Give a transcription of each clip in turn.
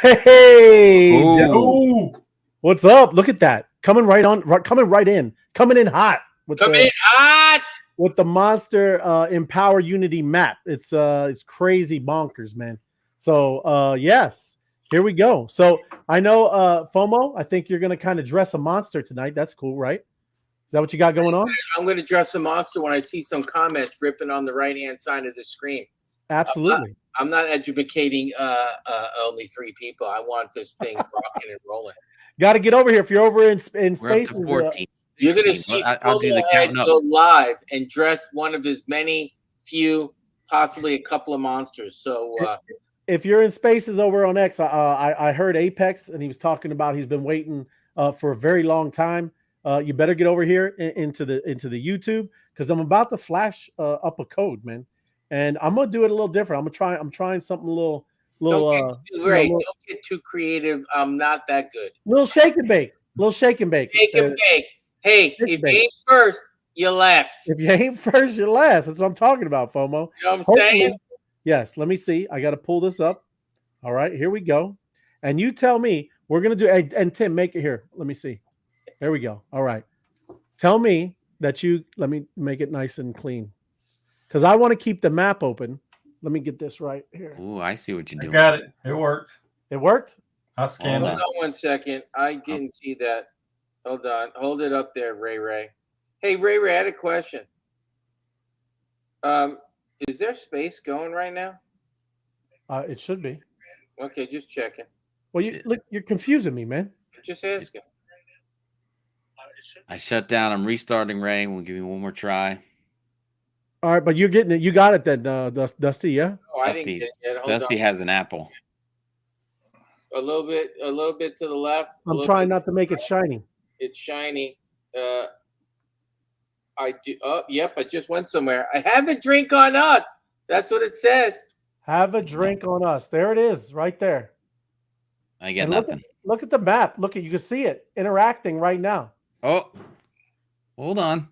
Hey, Oh, what's up? Look at that. Coming right on, coming right in. Coming in hot with the monster Empower Unity map. It's crazy bonkers, man. So yes, here we go. So I know FOMO, I think you're gonna kind of dress a monster tonight. That's cool, right? Is that what you got going on? I'm going to dress a monster when I see some comments ripping on the right-hand side of the screen. Absolutely. I'm not educating only 3 people. I want this thing rocking and rolling. Got to get over here. If you're over in space, we're up to 14. You're going to see I'll do the count go live and dress one of his many, few, possibly a couple of monsters. So if you're in spaces over on X, I heard Apex, and he was talking about he's been waiting for a very long time. You better get over here into the YouTube, because I'm about to flash up a code, man, and I'm gonna do it a little different. I'm trying something a little. Don't get too creative. I'm not that good. Little shake and bake. Shake and bake. Hey, if you ain't first, you're last. If you ain't first, you're last. That's what I'm talking about, FOMO. You know what I'm saying? Yes. Let me see. I got to pull this up. All right, here we go. And you tell me. We're gonna do. And Tim, make it here. Let me see. There we go. All right. Tell me that let me make it nice and clean, because I want to keep the map open. Let me get this right here. Oh, I see what you're doing. Got it. It worked. It worked? I scanned it. Hold on 1 second. I didn't see that. Hold on. Hold it up there, Ray. Hey, Ray, I had a question. Is there space going right now? It should be. Okay, just checking. Well, you're confusing me, man. Just asking. I shut down. I'm restarting, Ray. We'll give you one more try. All right, but you're getting it. You got it then, Dusty, yeah? Oh, I didn't get it yet. Dusty has an apple. A little bit to the left. I'm trying not to make it shiny. It's shiny. I do. Oh, yep. I just went somewhere. I have a drink on us. That's what it says. Have a drink on us. There it is, right there. I get nothing. Look at the map. You can see it interacting right now. Oh, hold on.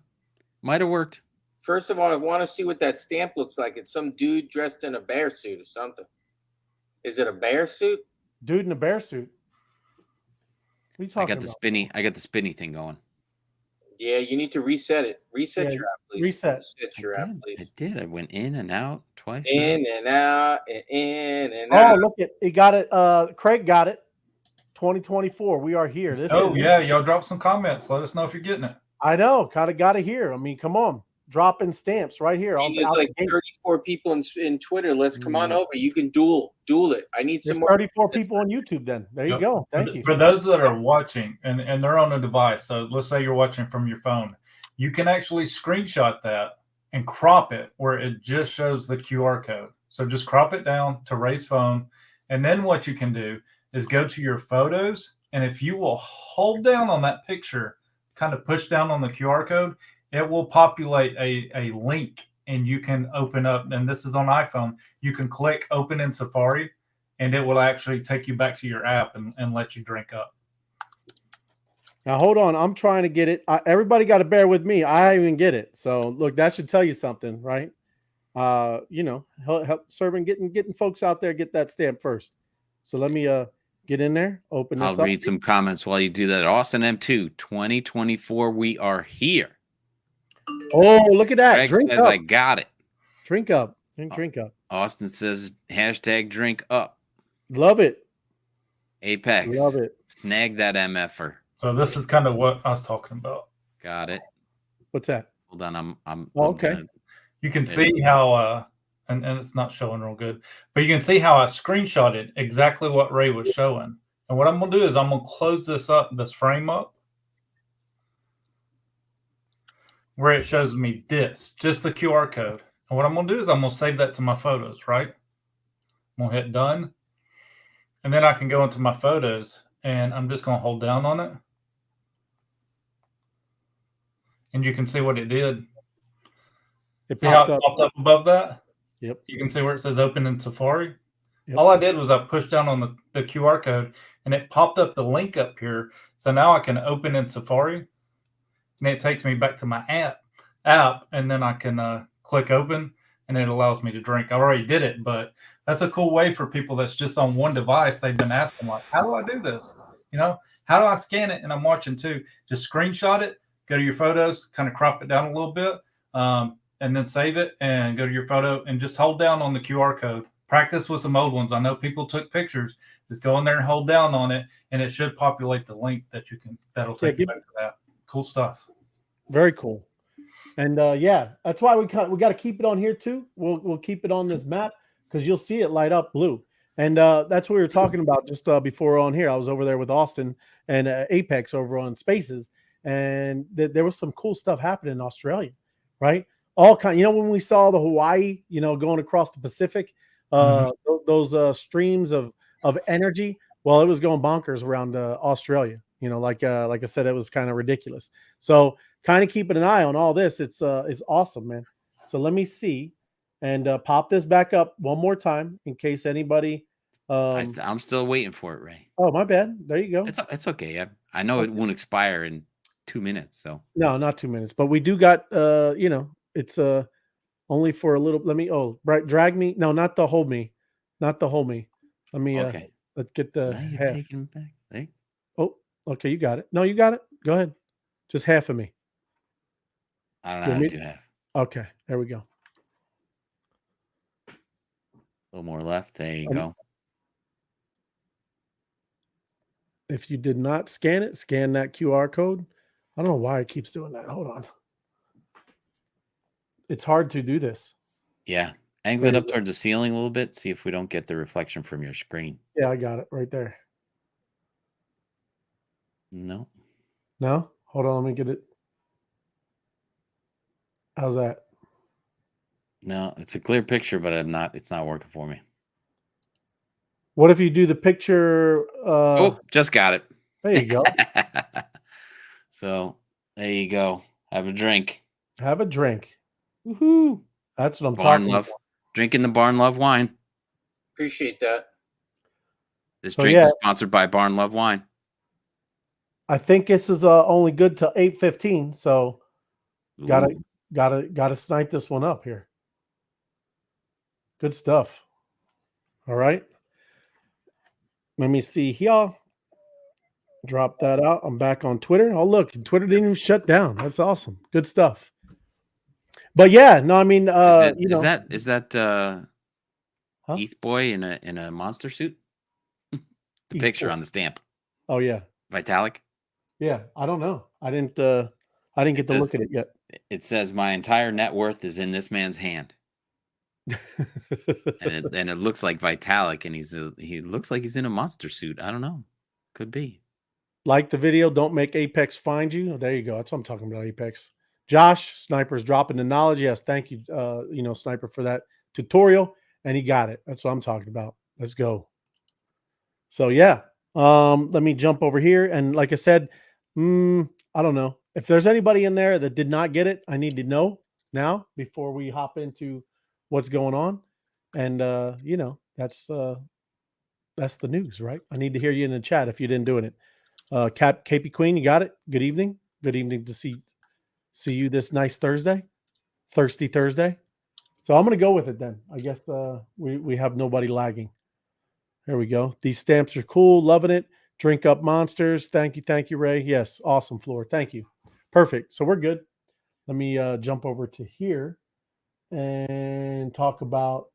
Might have worked. First of all, I want to see what that stamp looks like. It's some dude dressed in a bear suit or something. Is it a bear suit? Dude in a bear suit. What are you talking about? I got the spinny thing going. Yeah, you need to reset it. Reset your app, please. Reset your app, please. I did. I went in and out twice. In and out, and in and out. Oh, look it got it. Craig got it. 2024. We are here. Y'all drop some comments. Let us know if you're getting it. I know. Got it here. I mean, come on. Dropping stamps right here. There's like 34 people in Twitter. Let's come on over. You can duel it. I need some more. 34 people on YouTube then. There you go. Thank you. For those that are watching and they're on a device, so let's say you're watching from your phone, you can actually screenshot that and crop it where it just shows the QR code. So just crop it down to Ray's phone. And then what you can do is go to your photos. And if you will hold down on that picture, kind of push down on the QR code, it will populate a link and you can open up. And this is on iPhone. You can click open in Safari and it will actually take you back to your app and let you drink up. Now, hold on. I'm trying to get it. Everybody got to bear with me. I even get it. So, look, that should tell you something, right? Help serving, getting folks out there, get that stamp first. So let me get in there, open this up. I'll read some comments while you do that. Austin M2, 2024, we are here. Oh, look at that. Greg drink says up. I got it. Drink up. Drink up. Austin says hashtag drink up. Love it. Apex. Love it. Snag that MFer. So this is kind of what I was talking about. Got it. What's that? Hold on. I'm okay. You can see how and it's not showing real good, but you can see how I screenshotted exactly what Ray was showing. And what I'm gonna do is I'm gonna close this frame up where it shows me just the QR code. And what I'm gonna do is I'm gonna save that to my photos, right? I'm gonna hit done. And then I can go into my photos and I'm just gonna hold down on it. And you can see what it did. See how it popped up above that? Yep. You can see where it says open in Safari. Yep. All I did was I pushed down on the QR code and it popped up the link up here. So now I can open in Safari and it takes me back to my app and then I can click open and it allows me to drink. I already did it, but that's a cool way for people that's just on one device. They've been asking, like, how do I do this? You know, how do I scan it? And I'm watching too. Just screenshot it, go to your photos, kind of crop it down a little bit, and then save it and go to your photo and just hold down on the QR code. Practice with some old ones. I know people took pictures. Just go in there and hold down on it, and it should populate the link that you can. That'll take you back to that. Cool stuff. Very cool. And yeah, that's why we got to keep it on here too. We'll keep it on this map because you'll see it light up blue. And that's what we were talking about just before on here. I was over there with Austin and Apex over on Spaces, and there was some cool stuff happening in Australia, right? All kind. You know, when we saw the Hawaii, you know, going across the Pacific, those streams of energy. Well, it was going bonkers around Australia. You know, like I said, it was kind of ridiculous. So kind of keeping an eye on all this. It's awesome, man. So let me see and pop this back up one more time in case anybody. I'm still waiting for it, Ray. Oh, my bad. There you go. It's okay. I know it won't expire in 2 minutes. So no, not 2 minutes, but we do got you know, it's only for a little. Let me drag me. No, not the hold me, not the hold me. Let me okay. Let's get the half. Taking it back. Hey. Oh, okay, you got it. No, you got it. Go ahead. Just half of me. I don't know how to do half. Okay, there we go. A little more left. There you go. If you did not scan it, scan that QR code. I don't know why it keeps doing that. Hold on. It's hard to do this. Yeah. Angle it up towards the ceiling a little bit. See if we don't get the reflection from your screen. Yeah, I got it right there. No. No? Hold on, let me get it. How's that? No, it's a clear picture, but it's not working for me. What if you do the picture? Oh, just got it. There you go. So there you go. Have a drink. Have a drink. Woohoo. That's what I'm Barn talking Love. about. Drinking the Barn Love wine. Appreciate that. This drink is sponsored by Barn Love Wine. I think this is only good till 8:15, so gotta snipe this one up here. Good stuff. All right. Let me see here. Drop that out. I'm back on Twitter. Oh, look, Twitter didn't even shut down. That's awesome. Good stuff. But yeah, no, I mean, is that ETH boy in a monster suit? The picture on the stamp. Oh yeah, Vitalik. Yeah, I don't know. I didn't get to look at it yet. It says my entire net worth is in this man's hand. and it looks like Vitalik, and he looks like he's in a monster suit. I don't know. Could be. Like the video, don't make Apex find you. Oh, there you go. That's what I'm talking about, Apex. Josh, Sniper's dropping the knowledge. Yes, thank you, Sniper, for that tutorial. And he got it. That's what I'm talking about. Let's go. So yeah. Let me jump over here. And like I said, I don't know. If there's anybody in there that did not get it, I need to know now before we hop into what's going on. And that's the news, right? I need to hear you in the chat if you didn't do it. KP Queen, you got it. Good evening. Good evening to see you this nice Thursday. Thirsty Thursday. So I'm gonna go with it then. I guess we have nobody lagging. There we go. These stamps are cool. Loving it. Drink up monsters. Thank you, Ray. Yes, awesome, Floor. Thank you. Perfect. So we're good. Let me jump over to here and talk about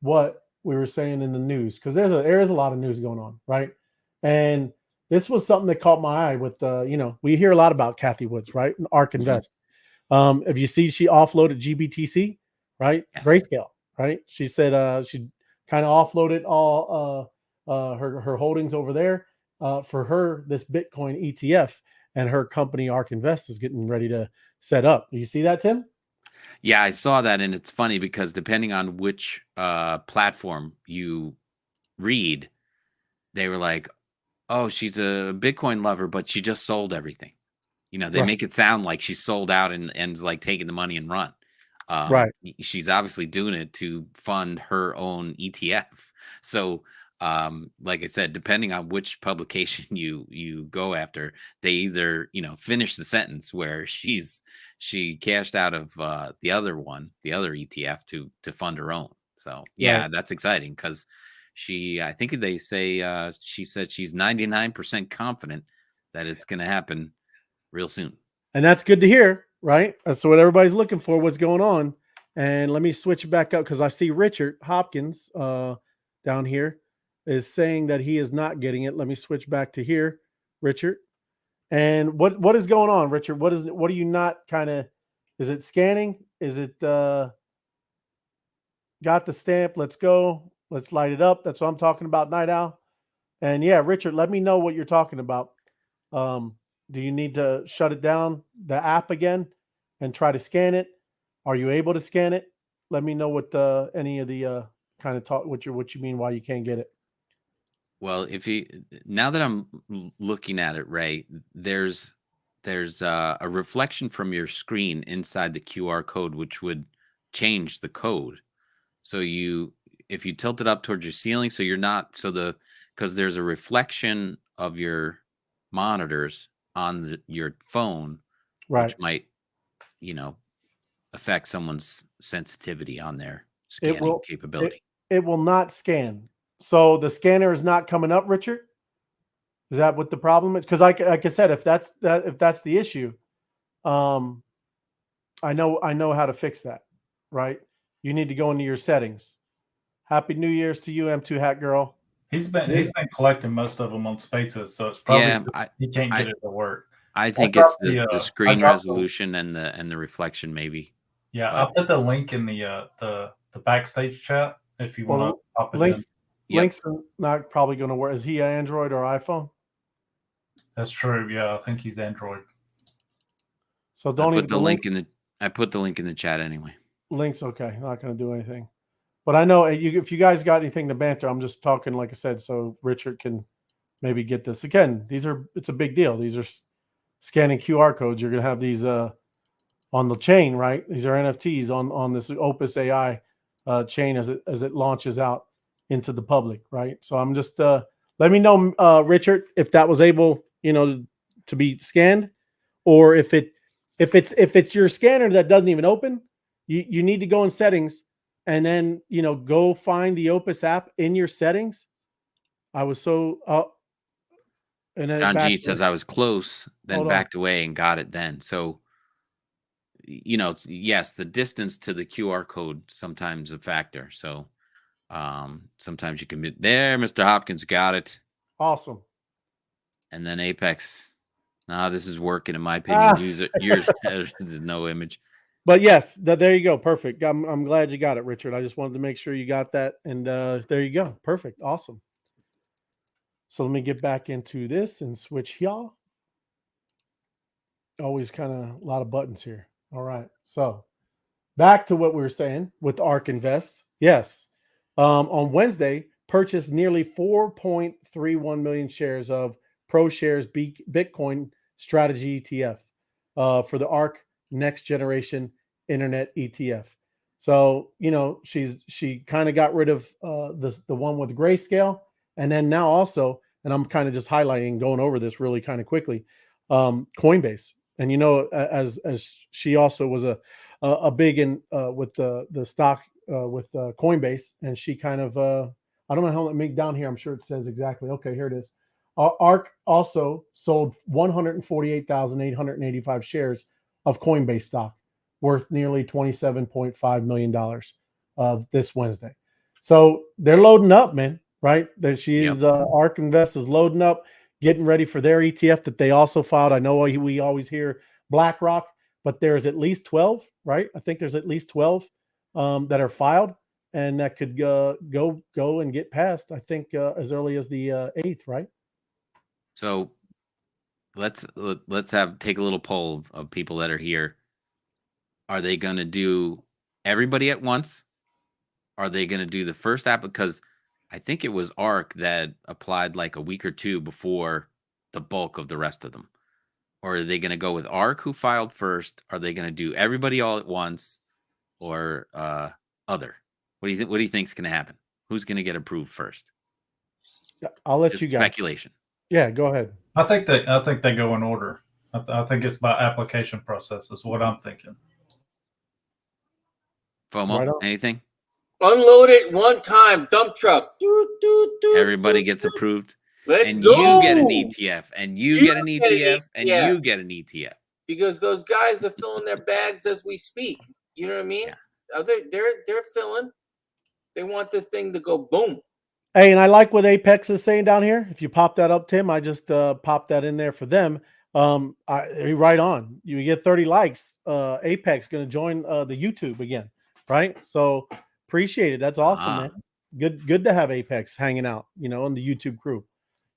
what we were saying in the news, because there is a lot of news going on, right? And this was something that caught my eye with we hear a lot about Kathy Woods, right? And ARK Invest. If you see, she offloaded GBTC, right? Yes. Grayscale, right? She said she kind of offloaded all her holdings over there for her, this Bitcoin ETF, and her company ARK Invest is getting ready to set up. Do you see that, Tim? Yeah, I saw that, and it's funny because depending on which platform you read, they were like, "Oh, she's a Bitcoin lover, but she just sold everything." They make it sound like she sold out and like taking the money and run. Right. She's obviously doing it to fund her own ETF. So, like I said, depending on which publication you go after, they either finish the sentence where she cashed out of the other ETF to fund her own. So yeah, that's exciting because I think they say she said she's 99% confident that it's going to happen real soon. And that's good to hear, right? That's what everybody's looking for. What's going on? And let me switch back up because I see Richard Hopkins down here is saying that he is not getting it. Let me switch back to here, Richard. And what is going on, Richard? What are you not kind of? Is it scanning? Is it got the stamp? Let's go. Let's light it up. That's what I'm talking about, Night Owl. And yeah, Richard, let me know what you're talking about. Do you need to shut it down, the app again, and try to scan it? Are you able to scan it? Let me know what any of the kind of talk what you mean why you can't get it. Well, now that I'm looking at it, Ray, there's a reflection from your screen inside the QR code, which would change the code. So if you tilt it up towards your ceiling, so you're not because there's a reflection of your monitors on your phone, right, which might affect someone's sensitivity on their scanning capability. It will not scan. So the scanner is not coming up, Richard. Is that what the problem is? Because like I said, if that's the issue, I know how to fix that. Right? You need to go into your settings. Happy New Year's to you, M2 Hat Girl. He's been collecting most of them on Spaces, so it's probably he can't get it to work. I think it's the screen resolution and the reflection, maybe. Yeah, I'll put the link in the backstage chat if you want to pop it in. Links are not probably going to work. Is he an Android or iPhone? That's true. Yeah, I think he's Android. So don't even. I put the link in the chat anyway. Links, okay. Not going to do anything. But I know if you guys got anything to banter, I'm just talking, like I said, so Richard can maybe get this. Again, it's a big deal. These are scanning QR codes. You're going to have these on the chain, right? These are NFTs on this Opus AI chain as it launches out into the public, right? So I'm just let me know, Richard, if that was able, to be scanned, or if it's your scanner that doesn't even open, you need to go in settings and then go find the Opus app in your settings. I was so and then John G says I was close, then backed away and got it then. So yes, the distance to the QR code sometimes a factor. So sometimes you can be there. Mr. Hopkins got it. Awesome. And then Apex. This is working in my opinion. Yours is no image. But yes, there you go. Perfect. I'm glad you got it, Richard. I just wanted to make sure you got that. And there you go. Perfect. Awesome. So let me get back into this and switch here. Always kind of a lot of buttons here. All right. So back to what we were saying with ARK Invest. Yes. On Wednesday, purchased nearly 4.31 million shares of ProShares Bitcoin Strategy ETF for the ARK Next Generation Internet ETF. So, she kind of got rid of the one with Grayscale. And then now also, and I'm kind of just highlighting, going over this really kind of quickly, Coinbase. And, as she also was a big in with the stock with Coinbase, and she kind of I don't know how to make down here. I'm sure it says exactly. Okay, here it is. ARK also sold 148,885 shares of Coinbase stock, worth nearly $27.5 million this Wednesday. So they're loading up, man. Right? ARK Invest is loading up, getting ready for their ETF that they also filed. I know we always hear BlackRock, but there's at least 12, right? I think there's at least 12 that are filed, and that could go and get passed, I think, as early as the 8th, right? So let's take a little poll of people that are here. Are they going to do everybody at once? Are they going to do the first app? Because I think it was ARK that applied like a week or two before the bulk of the rest of them. Or are they going to go with ARK, who filed first? Are they going to do everybody all at once, or other? What do you think is going to happen? Who's going to get approved first? I'll let you guys. Speculation. Yeah, go ahead. I think they go in order. I think it's by application process is what I'm thinking. FOMO, anything? Unload it one time, dump truck. Everybody gets approved. Let's and go. You get an ETF, and you get an ETF, and you get an ETF. Because those guys are filling their bags as we speak. You know what I mean? Yeah. They're filling. They want this thing to go boom. Hey, and I like what Apex is saying down here. If you pop that up, Tim, I just popped that in there for them. Right on. You get 30 likes. Apex going to join the YouTube again, right? So appreciate it. That's awesome, man. Good to have Apex hanging out, on the YouTube crew.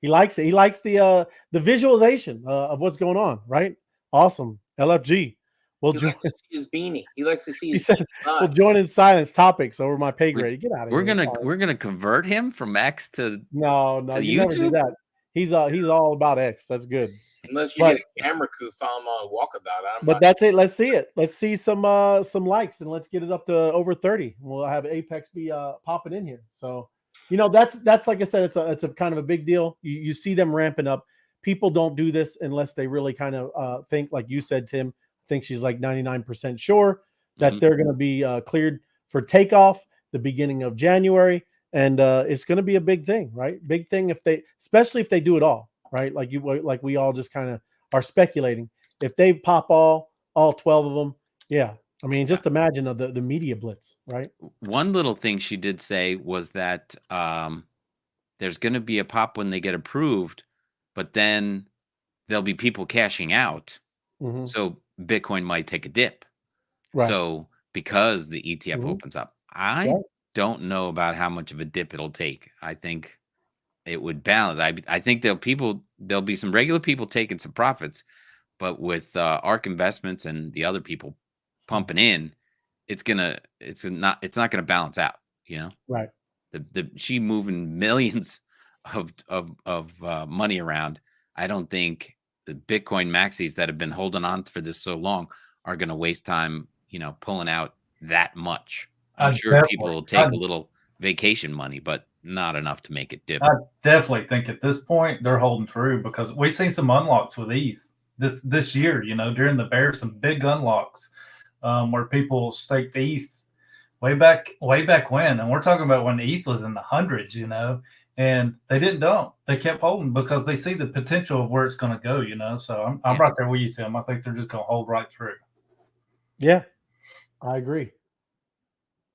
He likes it. He likes the visualization of what's going on, right? Awesome. LFG. He likes to see his beanie. He likes to see his said, we'll join in silence topics over my pay grade. Get out of here. We're gonna convert him from X to no, to you YouTube? Never do that. He's all about X. That's good. Unless you get a camera crew follow him on Walkabout. But that's it. Let's see it. Let's see some likes and let's get it up to over 30. We'll have Apex be popping in here. So that's like I said, it's a kind of a big deal. You see them ramping up. People don't do this unless they really kind of think, like you said, Tim. I think she's like 99% sure that they're going to be cleared for takeoff the beginning of January, and it's going to be a big thing, right? Big thing especially if they do it all, right? Like we all just kind of are speculating. If they pop all 12 of them, yeah. I mean, just imagine the media blitz, right? One little thing she did say was that there's going to be a pop when they get approved, but then there'll be people cashing out. Mm-hmm. So Bitcoin might take a dip. Right. So because the ETF opens up, I don't know about how much of a dip it'll take. I think it would balance. I think there'll be some regular people taking some profits, but with ARK Investments and the other people pumping in, it's not gonna balance out. Right. She moving millions of money around. I don't think the Bitcoin maxis that have been holding on for this so long are going to waste time, pulling out that much. I'm sure people will take a little vacation money, but not enough to make it dip. I definitely think at this point they're holding true because we've seen some unlocks with ETH this year. During the bear, some big unlocks where people staked ETH way back when, and we're talking about when ETH was in the hundreds, and they didn't dump. They kept holding because they see the potential of where it's going to go, So I'm right there with you, Tim. I think they're just going to hold right through. Yeah, I agree.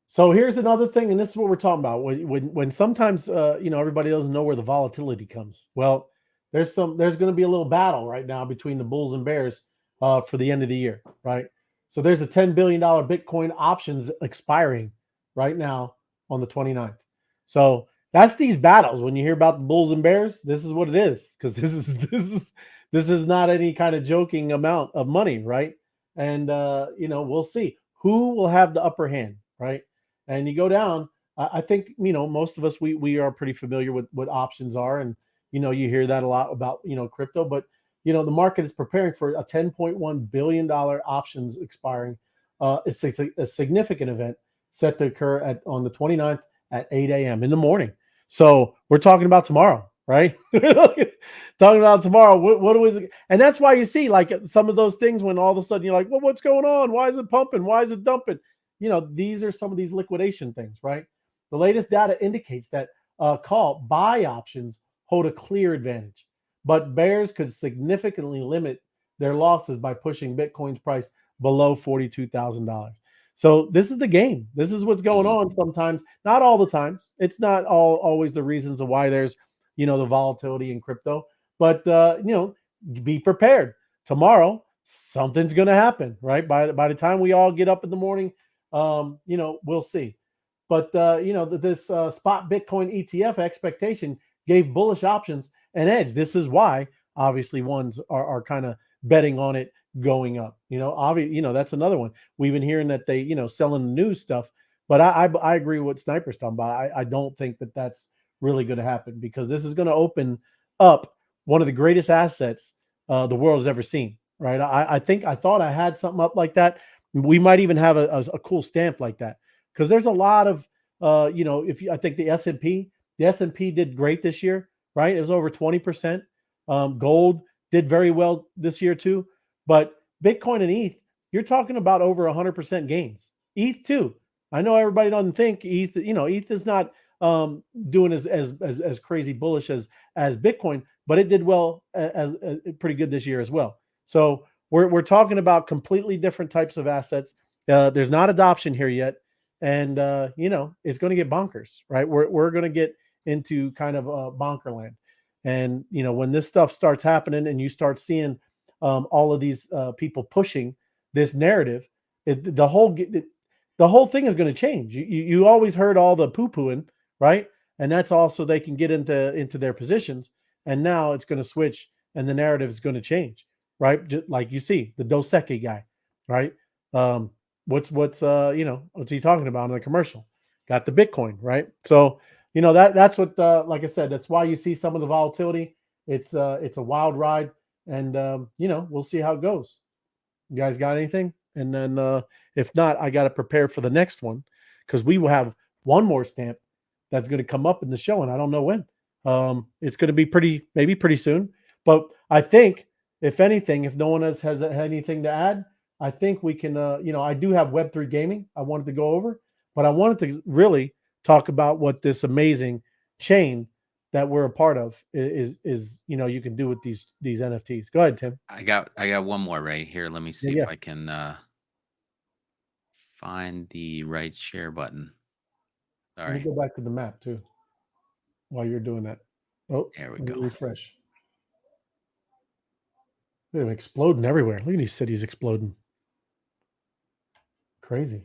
So here's another thing, and this is what we're talking about. When sometimes everybody doesn't know where the volatility comes. Well, there's going to be a little battle right now between the bulls and bears for the end of the year, right? So there's a $10 billion Bitcoin options expiring right now on the 29th. So that's these battles. When you hear about the bulls and bears, this is what it is, because this is not any kind of joking amount of money, right? And we'll see who will have the upper hand, right? And you go down. I think most of us we are pretty familiar with what options are, and you hear that a lot about crypto, but the market is preparing for a $10.1 billion options expiring. It's a significant event set to occur on the 29th at 8 a.m. in the morning. So we're talking about tomorrow, right? Talking about tomorrow. What was it? And that's why you see like some of those things when all of a sudden you're like, well, what's going on? Why is it pumping? Why is it dumping? These are some of these liquidation things, right? The latest data indicates that call buy options hold a clear advantage, but bears could significantly limit their losses by pushing Bitcoin's price below $42,000. So this is the game. This is what's going on sometimes, not all the times. It's not always the reasons of why there's, the volatility in crypto, but, be prepared. Tomorrow, something's going to happen, right? By the time we all get up in the morning, we'll see. But, this spot Bitcoin ETF expectation gave bullish options an edge. This is why, obviously, ones are kind of betting on it going up. That's another one. We've been hearing that they, selling the news stuff, but I agree with what Sniper's talking about. I don't think that that's really going to happen, because this is going to open up one of the greatest assets the world has ever seen, right? I thought I had something up like that. We might even have a cool stamp like that, because there's a lot of, I think the S&P did great this year, right? It was over 20%. Gold did very well this year too. But Bitcoin and ETH, you're talking about over 100% gains. ETH too. I know everybody doesn't think ETH. ETH is not doing as crazy bullish as Bitcoin, but it did well as pretty good this year as well. So we're talking about completely different types of assets. There's not adoption here yet, and it's going to get bonkers, right? We're going to get into kind of bonker land, and when this stuff starts happening, and you start seeing all of these people pushing this narrative, the whole thing is going to change. You always heard all the poo-pooing, right? And that's also they can get into their positions, and now it's going to switch, and the narrative is going to change, right? Just like you see the Dos Equis guy, right? What's he talking about in the commercial? Got the Bitcoin, right? So that's what like I said, that's why you see some of the volatility. It's a wild ride, and we'll see how it goes. You guys got anything? And then if not, I got to prepare for the next one, because we will have one more stamp that's going to come up in the show, and I don't know when. It's going to be maybe pretty soon. But I think, if anything, if no one else has anything to add, I think we can. I do have Web3 gaming I wanted to go over, but I wanted to really talk about what this amazing chain that we're a part of is you can do with these NFTs. Go ahead, Tim. I got one more right here. Let me see if I can find the right share button. Sorry. Let me go back to the map too while you're doing that. Oh, there we go. Refresh. They're exploding everywhere. Look at these cities exploding. Crazy.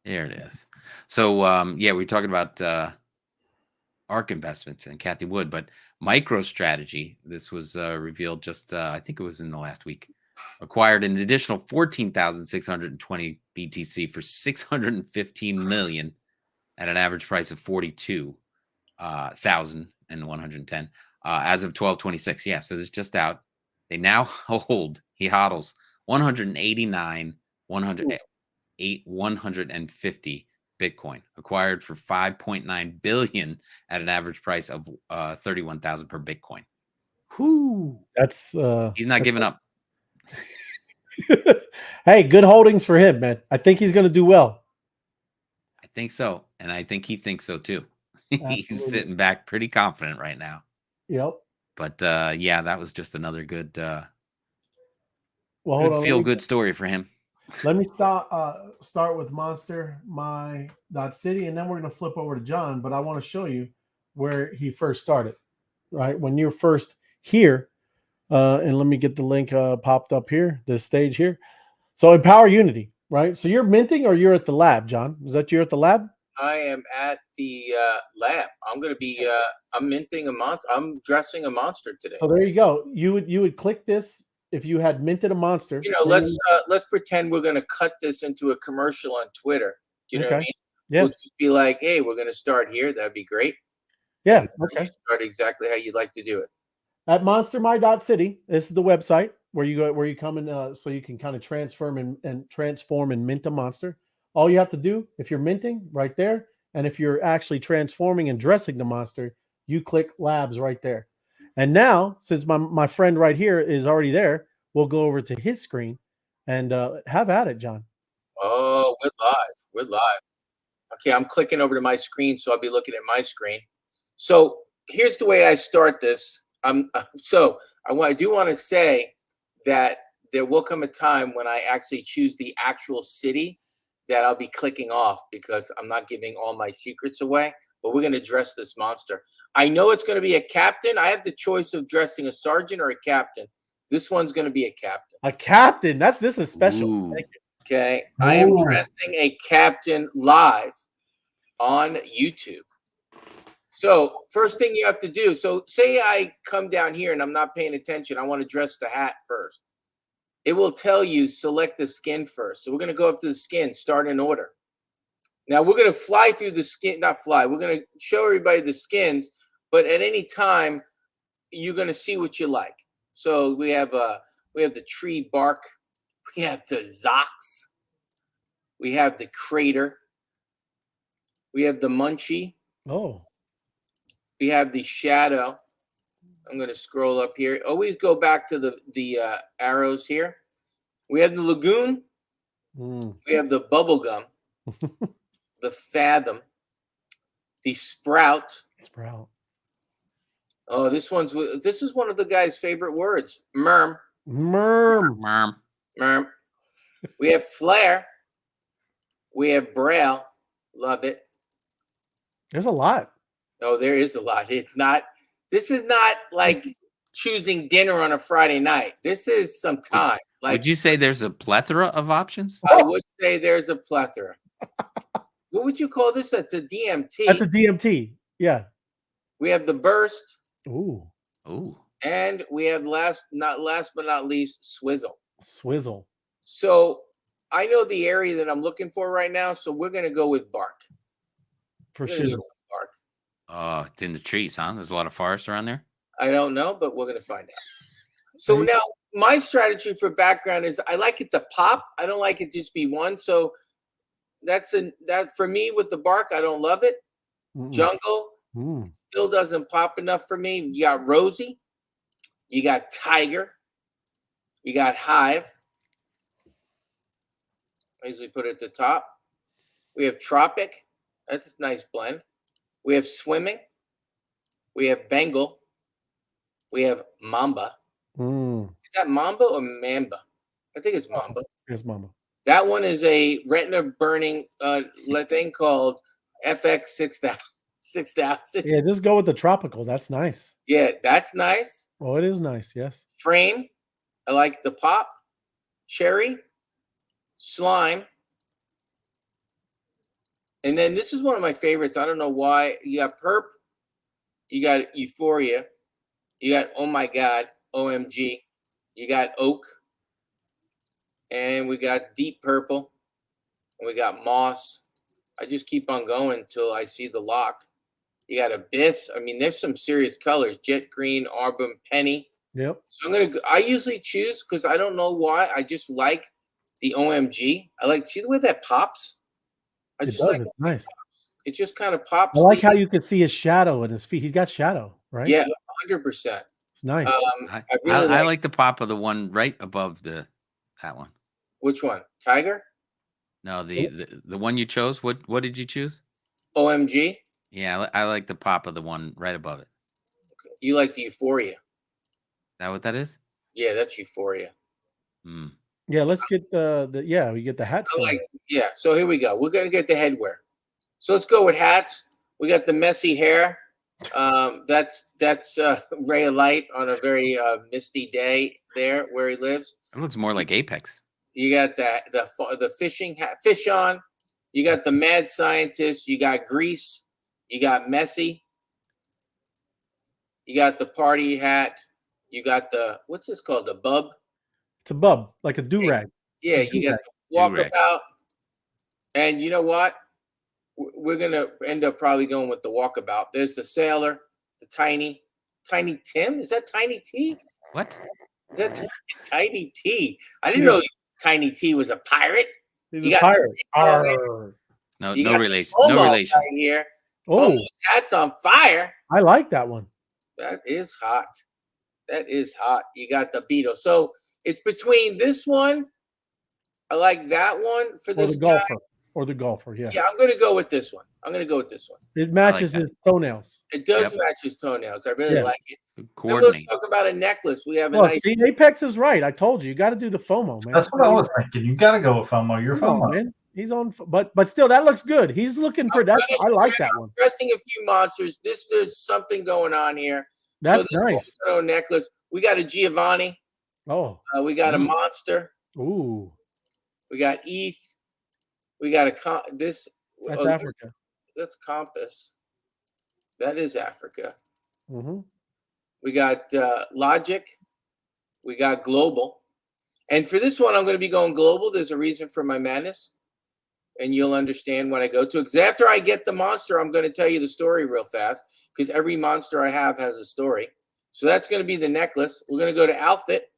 There it is. So we're talking about ARK Investments and Kathy Wood, but MicroStrategy, this was revealed just I think it was in the last week, acquired an additional 14,620 BTC for $615 million at an average price of 42,110 as of 12/26. Yeah, so this is just out. They now hold, he hodls 150 Bitcoin, acquired for 5.9 billion at an average price of 31,000 per Bitcoin. Whoo! That's he's not giving up. Hey, good holdings for him, man. I think he's going to do well. I think so, and I think he thinks so too. He's sitting back pretty confident right now. Yep. But that was just another good feel-good story for him. Let me start with Monster My .city, and then we're going to flip over to John. But I want to show you where he first started, right? When you're first here, and let me get the link popped up here, this stage here. So Empower Unity, right? So you're minting, or you're at the lab, John? Is that you're at the lab? I am at the lab. I'm going to be. I'm minting a monster. I'm dressing a monster today. So there you go. You would click this if you had minted a monster. Let's pretend we're going to cut this into a commercial on Twitter. You know what I mean? Yeah. We'll just be like, hey, we're going to start here. That'd be great. Yeah. Okay. Start exactly how you'd like to do it. At monstermy.city, this is the website where you come in, so you can kind of transform and mint a monster. All you have to do, if you're minting, right there, and if you're actually transforming and dressing the monster, you click labs right there. And now, since my friend right here is already there, we'll go over to his screen and have at it, John. Oh, we're live. Okay, I'm clicking over to my screen, so I'll be looking at my screen. So here's the way I start this. I do want to say that there will come a time when I actually choose the actual city that I'll be clicking off, because I'm not giving all my secrets away, but we're going to dress this monster. I know it's going to be a captain. I have the choice of dressing a sergeant or a captain. This one's going to be a captain. A captain. This is special. Thank you. Okay. Ooh. I am dressing a captain live on YouTube. So first thing you have to do, so say I come down here and I'm not paying attention. I want to dress the hat first. It will tell you select the skin first. So we're going to go up to the skin, start in order. Now we're going to fly through the skin, not fly. We're going to show everybody the skins, but at any time you're going to see what you like. So we have the tree bark, we have the Zox, we have the crater, we have the munchie. Oh. We have the shadow. I'm going to scroll up here. Always go back to the arrows here. We have the lagoon. We have the bubble gum, the fathom, the sprout. Sprout. Oh, this is one of the guy's favorite words. Merm. Merm. Merm. We have flare. We have braille. Love it. There's a lot. Oh, there is a lot. This is not like choosing dinner on a Friday night. This is some time. Would you say there's a plethora of options? I would say there's a plethora. What would you call this? That's a DMT. That's a DMT. Yeah. We have the burst. Ooh. And we have last but not least, swizzle. Swizzle. So I know the area that I'm looking for right now, so we're gonna go with bark. For shizzle. Bark. Oh, it's in the trees, huh? There's a lot of forest around there. I don't know, but we're gonna find out. So now my strategy for background is I like it to pop. I don't like it to just be one. So that for me with the bark, I don't love it. Jungle still doesn't pop enough for me. You got Rosie, you got Tiger, you got Hive. I usually put it at the top. We have Tropic. That's a nice blend. We have Swimming. We have Bengal. We have Mamba. Is that Mamba or Mamba? I think it's Mamba. It's Mamba. That one is a retina burning thing called FX 6000. Yeah, just go with the tropical. That's nice. Yeah, that's nice. Oh, it is nice. Yes. Frame. I like the pop. Cherry. Slime. And then this is one of my favorites. I don't know why. You got Perp. You got Euphoria. You got Oh My God. OMG. You got Oak. And we got Deep Purple. And we got Moss. I just keep on going until I see the lock. You got Abyss. I mean, there's some serious colors. Jet Green, Arbum, Penny. Yep. So I usually choose because I don't know why. I just like the OMG. See the way that pops? It's nice. It just kind of pops. I like how you can see his shadow in his feet. He's got shadow, right? Yeah, 100%. It's nice. I like the pop of the one right above that one. Which one? Tiger? No, the one you chose. What did you choose? OMG? Yeah, I like the pop of the one right above it. You like the Euphoria? Is that what that is? Yeah, that's Euphoria. Yeah, let's get we get the hats. Yeah, so here we go. We're gonna get the headwear. So let's go with hats. We got the messy hair. That's ray of light on a very misty day there where he lives. It looks more like Apex. You got the fishing hat, fish on. You got the mad scientist. You got Grease. You got Messy. You got the party hat. You got what's this called? The bub. It's a bub, like a do-rag. Yeah, you got the walkabout. And you know what? We're going to end up probably going with the walkabout. There's the sailor, the Tiny Tim. Is that Tiny T? What? Is that Tiny T? I didn't know Tiny T was a pirate. He's a pirate. No relation. No relation. Right here. Oh, Hat's on fire. I like that one. That is hot. That is hot. You got the Beetle. So it's between this one. I like that one for this golfer. Or the golfer, yeah. Yeah, I'm going to go with this one. It matches his toenails. It does match his toenails. I really like it. Coordinate. Let's talk about a necklace. We have a nice. See, Apex is right. I told you. You got to do the FOMO, man. That's what I was thinking. You got to go with FOMO. You're FOMO, man. He's on, but still, that looks good. He's looking for that. I like that one. Dressing a few monsters. There's something going on here. That's nice. Necklace. We got a Giovanni. Oh. We got a monster. Ooh. We got ETH. We got this. That's Africa. That's Compass. That is Africa. Mm-hmm. We got Logic. We got Global. And for this one, I'm going to be going global. There's a reason for my madness. And you'll understand when I go to it. Because after I get the monster, I'm going to tell you the story real fast. Because every monster I have has a story. So that's going to be the necklace. We're going to go to outfit.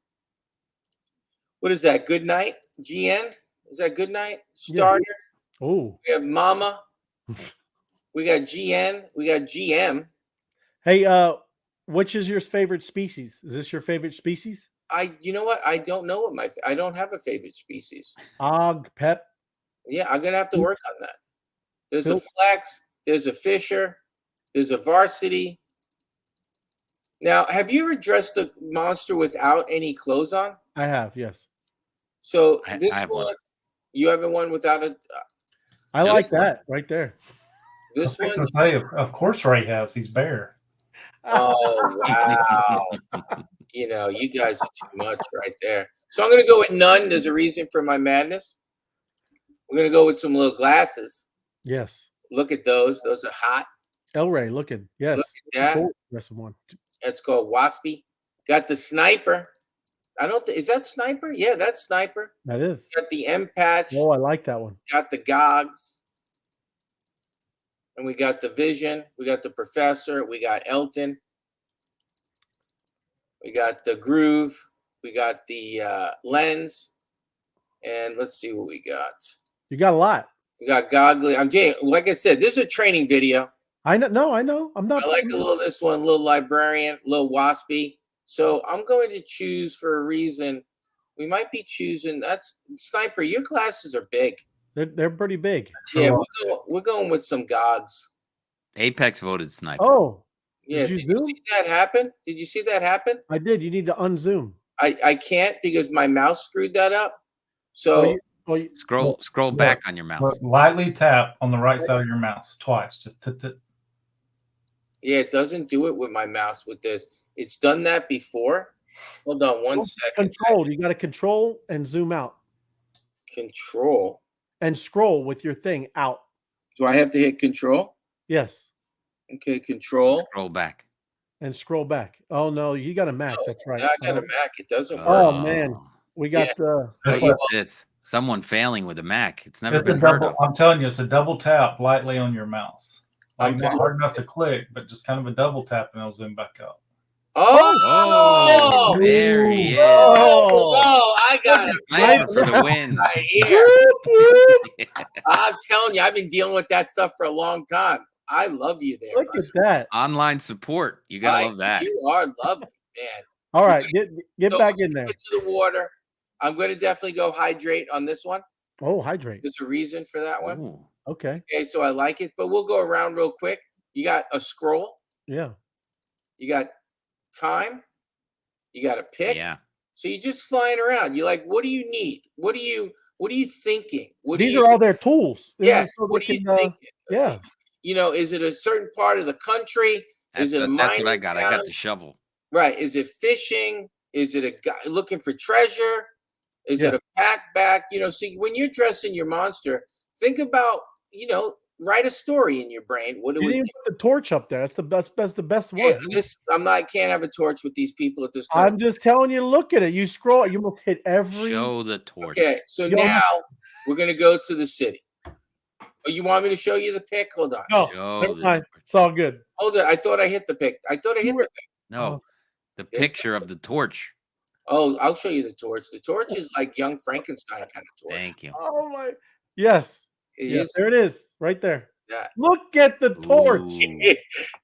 What is that? Good night? GN? Is that good night? Starter. Yeah. Oh. We have Mama. We got GN. We got GM. Hey, which is your favorite species? Is this your favorite species? You know what? I don't know what I don't have a favorite species. Pep. Yeah, I'm gonna have to work on that. There's Silk. a flex. There's a fisher. There's a varsity. Now, have you ever dressed a monster without any clothes on? I have, yes. So I this have one, one. you haven't one without a. I like that right there. This I one. was gonna say, of course Ray has. He's bare. Oh wow! You know, you guys are too much right there. So I'm gonna go with none. There's a reason for my madness. We're gonna go with some little glasses. Yes. Look at those. Those are hot. El Rey looking. Yes. Look at that. Cool. Rest of one. That's called Waspy. Got the sniper. I don't think is that sniper? Yeah, that's sniper. That is. Got the M patch. Oh, I like that one. Got the gogs. And we got the vision. We got the professor. We got Elton. We got the groove. We got the lens. And let's see what we got. You got a lot. We got goggly. I'm getting, like I said, this is a training video. I know. No, I know. I'm not. I like a little this one, little librarian, little waspy. So I'm going to choose for a reason. We might be choosing. That's sniper. Your glasses are big. They're pretty big. Yeah, we're going with some gogs. Apex voted sniper. Oh, yeah. Did you see that happen? Did you see that happen? I did. You need to unzoom. I can't because my mouse screwed that up. So scroll back on your mouse. Lightly tap on the right side of your mouse twice. Just yeah, it doesn't do it with my mouse with this. It's done that before. Hold on one second. Control. You got to control and zoom out. Control. And scroll with your thing out. Do I have to hit control? Yes. Okay, control. Scroll back. And scroll back. Oh no, you got a Mac. That's right. Yeah, I got a Mac. It doesn't work. Oh man, we got this. Someone failing with a Mac. It's never it's been heard of. I'm telling you, it's a double tap lightly on your mouse. Like Okay. not hard enough to click, but just kind of a double tap and it'll zoom back up. Oh, there he is. Oh, I got it. Sniper for the win. Right here. I'm telling you, I've been dealing with that stuff for a long time. I love you there. Look at that. Online support. You gotta love that. You are lovely, man. All right, get back in there. Get to the water. I'm going to definitely go hydrate on this one. Oh, hydrate. There's a reason for that one. Ooh. Okay. Okay, so I like it, but we'll go around real quick. You got a scroll. Yeah. You got time. You got a pick. Yeah. So you're just flying around. You're like, what do you need? What are you thinking? These are all their tools. Yeah. What are you thinking? Yeah. You know, is it a certain part of the country? Is it a mining that's what I got. town? I got the shovel. Right. Is it fishing? Is it a guy looking for treasure? Is it a backpack? You know, see, when you're dressing your monster, think about, you know, write a story in your brain. What do you we need to put the torch up there? That's the best one. I can't have a torch with these people at this. I'm just telling you, look at it. You scroll, you must hit every. Show the torch. Okay, so now we're gonna go to the city. Oh, you want me to show you the pick? Hold on. No, never mind. It's all good. Hold on. I thought I hit the pick. No, the picture of the torch. Oh, I'll show you the torch. The torch is like young Frankenstein kind of torch. Thank you. Oh my. Yes. Yes, there it is, right there. Yeah. Look at the torch.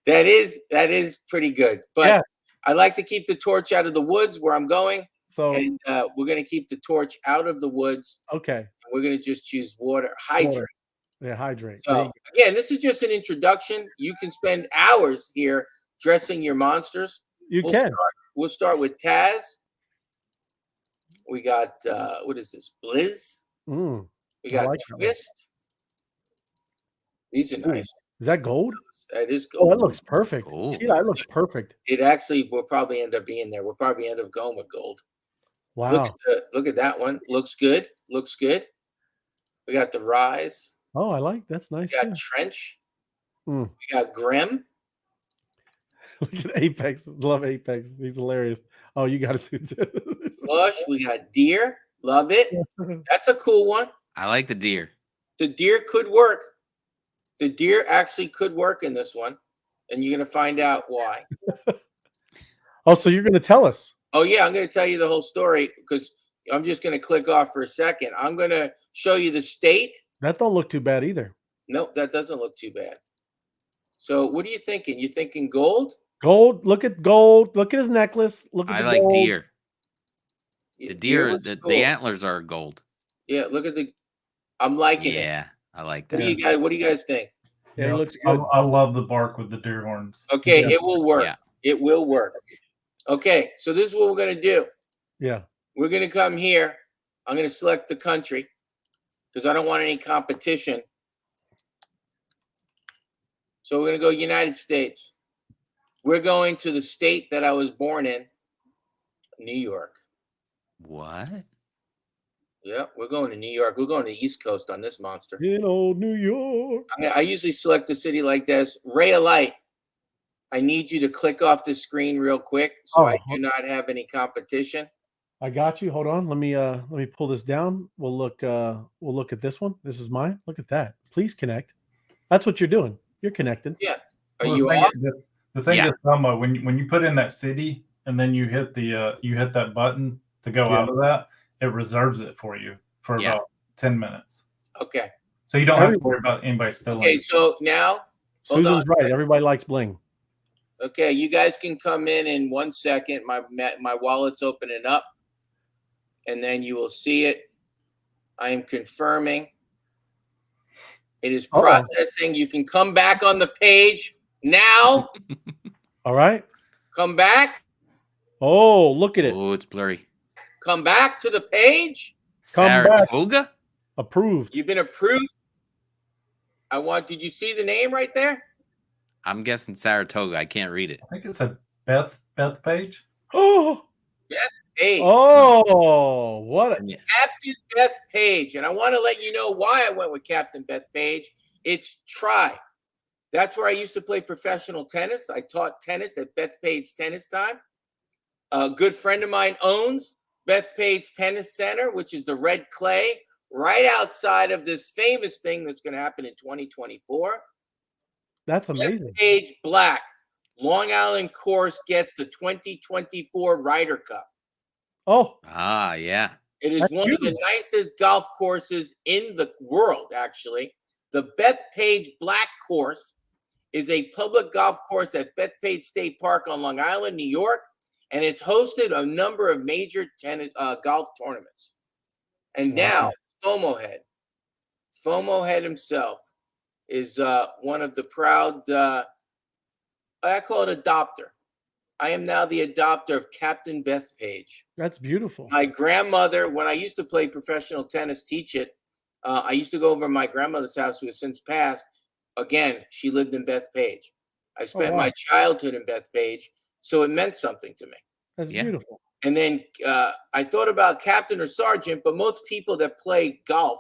that is pretty good. But I like to keep the torch out of the woods where I'm going. So and we're gonna keep the torch out of the woods. Okay. We're gonna just choose water. Hydrate. Yeah, hydrate. So again, this is just an introduction. You can spend hours here dressing your monsters. We'll start with Taz. We got what is this? Blizz. We got Twist. These are nice. Is that gold? That is gold. Oh, that looks perfect. Yeah, that looks perfect. It actually will probably end up being there. We'll probably end up going with gold. Wow. Look at that one. Looks good. Looks good. We got the Rise. Oh, I like that's nice. We got Trench. We got Grim. Look at Apex. Love Apex. He's hilarious. Oh, you got to do Flush. We got Deer. Love it. That's a cool one. I like the deer. The deer could work. The deer actually could work in this one, and you're going to find out why. Oh, so you're going to tell us? Oh, yeah. I'm going to tell you the whole story because I'm just going to click off for a second. I'm going to show you the state. That don't look too bad either. Nope, that doesn't look too bad. So what are you thinking? You thinking gold? Gold. Look at gold. Look at his necklace. Look at I like deer. The deer, the cool. antlers are gold. Yeah, look at the. I'm liking it. Yeah, I like What that. do you guys think? Yeah, it looks good. I love the bark with the deer horns. Okay, Yeah. it will work. Yeah. It will work. Okay, so this is what we're gonna do. Yeah. We're gonna come here. I'm gonna select the country because I don't want any competition. So we're gonna go United States. We're going to the state that I was born in, New York. What? Yeah, we're going to New York. We're going to the East Coast on this monster. In old New York. I usually select a city like this. Ray of Light, I need you to click off the screen real quick so I do not have any competition. I got you. Hold on. Let me pull this down. We'll look at this one. This is mine. Look at that. Please connect. That's what you're doing. You're connected. Yeah. Are Well, you off? The thing Yeah. is, Thelma, when you put in that city and then you hit that button to go Yeah. out of that, it reserves it for you for Yeah. about 10 minutes. Okay. So you don't have to worry about anybody stealing. Okay, so now Susan's right. Everybody likes bling. okay, you guys can come in 1 second. My wallet's opening up, and then you will see it. I am confirming. It is processing. You can come back on the page now. All right. Come back. Oh, look at it. Oh, it's blurry. Come back to the page. Come back. Saratoga? Approved. You've been approved. Did you see the name right there? I'm guessing Saratoga. I can't read it. I think it's a Beth page. Oh. Hey. Oh, what a Captain Beth Page. And I want to let you know why I went with Captain Beth Page. It's Try. That's where I used to play professional tennis. I taught tennis at Beth Page Tennis Time. A good friend of mine owns Beth Page Tennis Center, which is the red clay right outside of this famous thing that's going to happen in 2024. That's amazing. Beth Page Black, Long Island course gets the 2024 Ryder Cup. Oh. Ah, yeah. It is That's one of the nicest golf courses in the world, actually. The Bethpage Black course is a public golf course at Bethpage State Park on Long Island, New York, and it's hosted a number of major golf tournaments. And now, FOMO Head himself is one of the proud, I call it adopter. I am now the adopter of Captain Beth Page. That's beautiful. My grandmother, when I used to play professional tennis, teach it, I used to go over to my grandmother's house, who has since passed. Again, she lived in Bethpage. I spent my childhood in Bethpage, so it meant something to me. That's beautiful. And then I thought about captain or sergeant, but most people that play golf,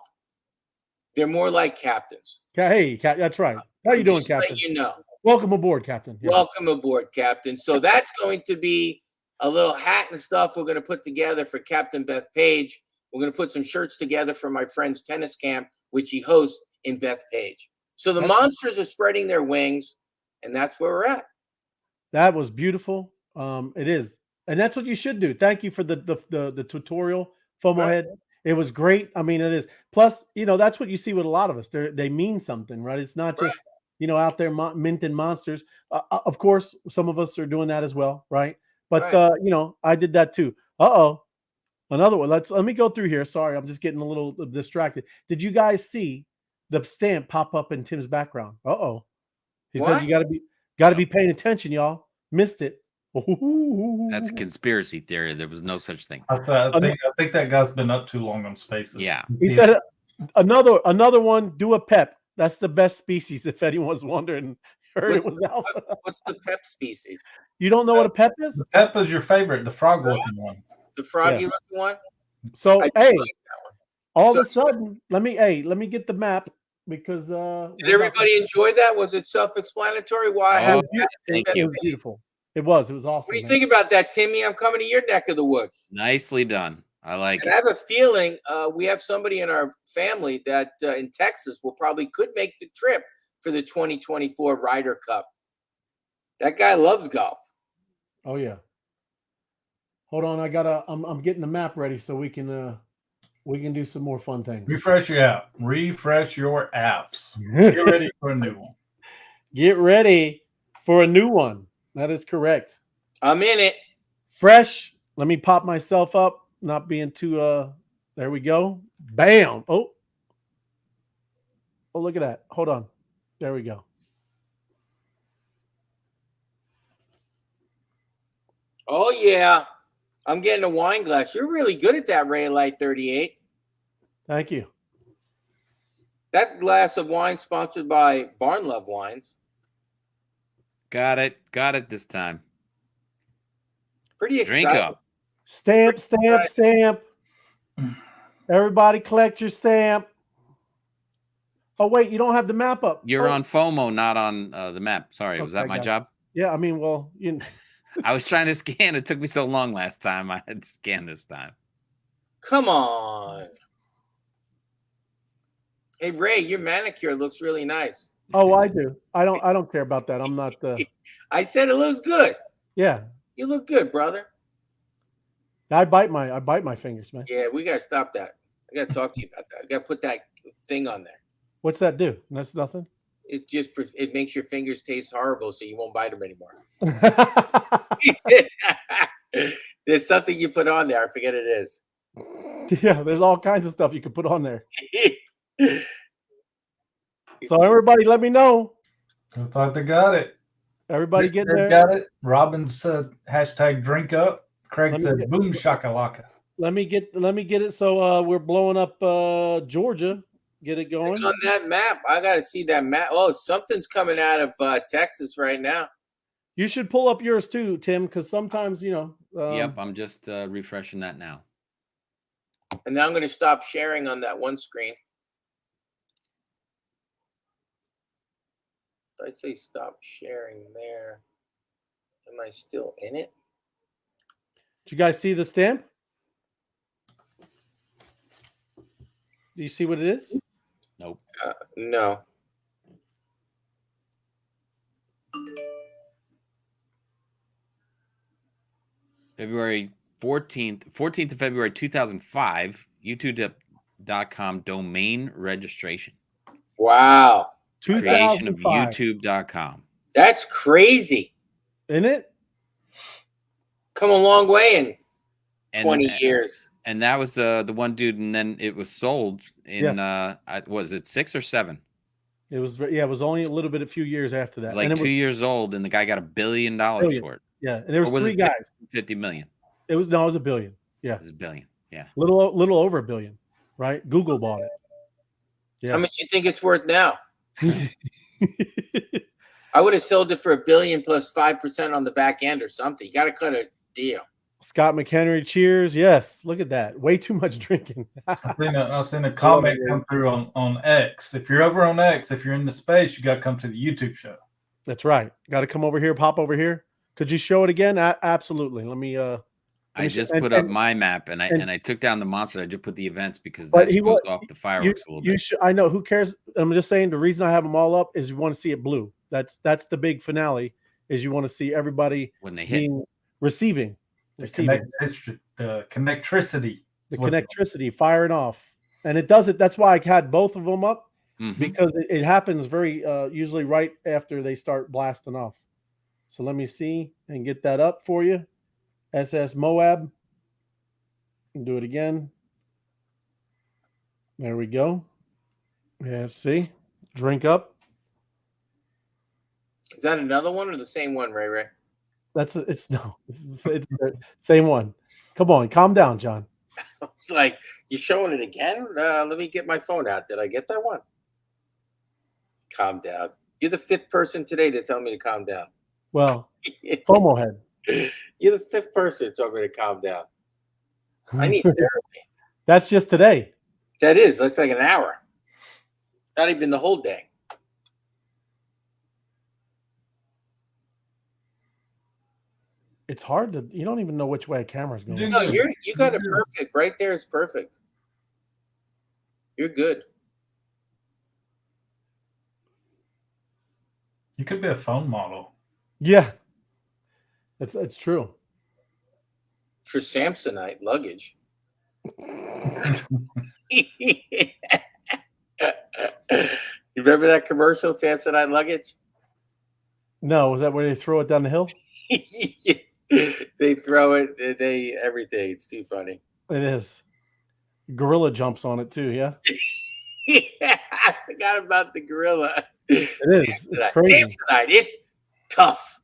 they're more like captains. Hey, that's right. How you doing, Captain? You know. Welcome aboard, Captain. Yeah. Welcome aboard, Captain. So that's going to be a little hat and stuff we're going to put together for Captain Beth Page. We're going to put some shirts together for my friend's tennis camp, which he hosts in Bethpage. So the monsters are spreading their wings, and that's where we're at. That was beautiful. It is. And that's what you should do. Thank you for the tutorial, FOMO Head. It was great. I mean, it is. Plus, that's what you see with a lot of us. They mean something, right? It's not just, out there minting monsters. Of course, some of us are doing that as well, right? But, I did that too. Another one. Let me go through here. Sorry, I'm just getting a little distracted. Did you guys see the stamp pop up in Tim's background? He said you got to be paying attention, y'all. Missed it. That's a conspiracy theory. There was no such thing. I think that guy's been up too long on Spaces. Yeah. He said another one. Do a pep. That's the best species. If anyone's wondering, it was alpha. What's the pep species? You don't know what a pep is? The pep is your favorite, the frog looking one. The froggy looking one. So all of a sudden, let me get the map because did everybody enjoy that? Was it self-explanatory? Why? Thank you. It was beautiful. It was awesome. What do you think about that, Timmy? I'm coming to your neck of the woods. Nicely done. I like it. I have a feeling we have somebody in our family that in Texas could make the trip for the 2024 Ryder Cup. That guy loves golf. Oh yeah. Hold on, I'm getting the map ready so we can do some more fun things. Refresh your app. Refresh your apps. Get ready for a new one. Get ready for a new one. That is correct. I'm in it. Fresh. Let me pop myself up. not being too. There we go. Bam. Oh, look at that. Hold on. There we go. Oh yeah, I'm getting a wine glass. You're really good at that, Ray Light 38. Thank you. That glass of wine sponsored by Barn Love Wines. Got it this time. Pretty exciting. Drink up. Stamp. Everybody collect your stamp. Oh wait, you don't have the map up. You're on FOMO, not on the map. Sorry, was that my job? Yeah, I mean, well, I was trying to scan. It took me so long last time. I had to scan this time. Come on. Hey Ray, your manicure looks really nice. Oh, I do. I don't care about that. I'm not the. I said it looks good. Yeah. You look good, brother. I bite my fingers, man. Yeah, we gotta stop that. I gotta talk to you about that. I gotta put that thing on there. What's that do? That's nothing. It makes your fingers taste horrible, so you won't bite them anymore. There's something you put on there. I forget it is. Yeah, there's all kinds of stuff you can put on there. So everybody, let me know. I thought they got it. Everybody get there. Got it. Robin said hashtag drink up. Craig said boom shakalaka. Let me get it. So we're blowing up Georgia. Get it going. Look on that map. I gotta see that map. Oh, something's coming out of Texas right now. You should pull up yours too, Tim, because sometimes Yep, I'm just refreshing that now. And now I'm going to stop sharing on that one screen. If I say stop sharing there, am I still in it? Did you guys see the stamp? Do you see what it is? Nope. No. February 14th of February 2005, youtube.com domain registration. Wow. Creation of youtube.com. That's crazy. Isn't it? Come a long way in 20 years. And that was the one dude, and then it was sold in was it 6 or 7? It was it was only a few years after that. It was like 2 years old, and the guy got $1 billion for it. Yeah, and there was 3 guys. 50 million. It was $1 billion. Yeah, it was $1 billion. Yeah, little over $1 billion, right? Google bought it. Yeah. How much you think it's worth now? I would have sold it for $1 billion plus 5% on the back end or something. You got to cut a deal. Scott McHenry, cheers. Yes, look at that. Way too much drinking. I've seen a comment come through on X. If you're over on X, if you're in the space, you got to come to the YouTube show. That's right. Got to come over here, pop over here. Could you show it again? Absolutely. Let me. I just put up my map, and I took down the monster. I just put the events because that goes off the fireworks a little bit. I know. Who cares? I'm just saying the reason I have them all up is you want to see it blue. That's the big finale. Is you want to see everybody when they hit receiving. The connectricity firing off, and it does it. That's why I had both of them up because it happens very usually right after they start blasting off. So let me see and get that up for you. SS Moab. Do it again. There we go. Yeah, see, drink up. Is that another one or the same one, Ray? It's the same one. Come on, calm down, John. It's like, you're showing it again? Let me get my phone out. Did I get that one? Calm down. You're the 5th person today to tell me to calm down. Well, FOMO head. You're the 5th person to tell me to calm down. I need therapy. That's just today. That is. That's like an hour. Not even the whole day. It's hard to. You don't even know which way a camera's going. No, you got it perfect. Right there is perfect. You're good. You could be a phone model. Yeah, it's true. For Samsonite luggage. You remember that commercial, Samsonite luggage? No, was that where they throw it down the hill? They throw it. Everything. It's too funny. It is. Gorilla jumps on it too. Yeah. Yeah, I forgot about the gorilla. It is. It's crazy. Samsonite, it's tough.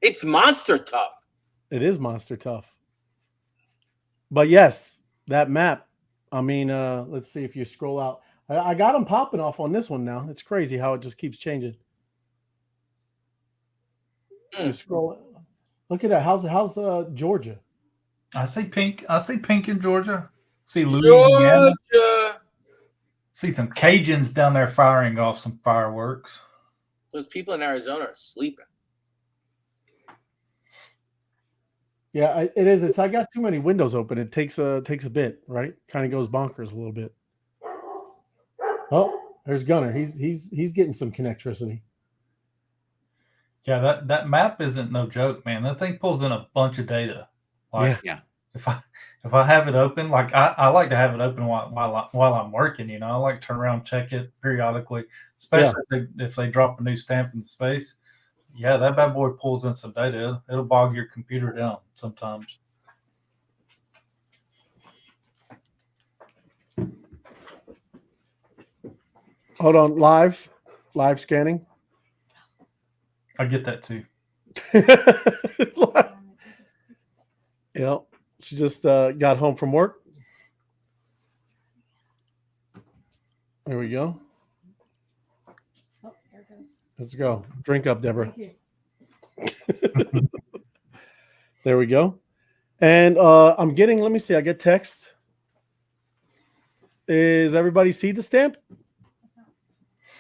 It's monster tough. It is monster tough. But yes, that map. I mean, let's see if you scroll out. I got them popping off on this one now. It's crazy how it just keeps changing. You scroll. Look at that. How's Georgia? I see pink. I see pink in Georgia. See Louisiana. Georgia. See some Cajuns down there firing off some fireworks. Those people in Arizona are sleeping. Yeah, it is. It's I got too many windows open. It takes a bit, right? Kind of goes bonkers a little bit. Oh, there's Gunner. He's getting some connectricity. Yeah, that map isn't no joke, man. That thing pulls in a bunch of data. Like, Yeah. If I have it open, like I like to have it open while I'm working. You know, I like to turn around, check it periodically, especially if they drop a new stamp into space. Yeah, that bad boy pulls in some data. It'll bog your computer down sometimes. Hold on, live scanning. I get that too. Yeah, she just got home from work. There we go. Oh, there it goes. Let's go. Drink up, Deborah. Thank you. There we go. And I'm getting, let me see, I get text. Is everybody see the stamp?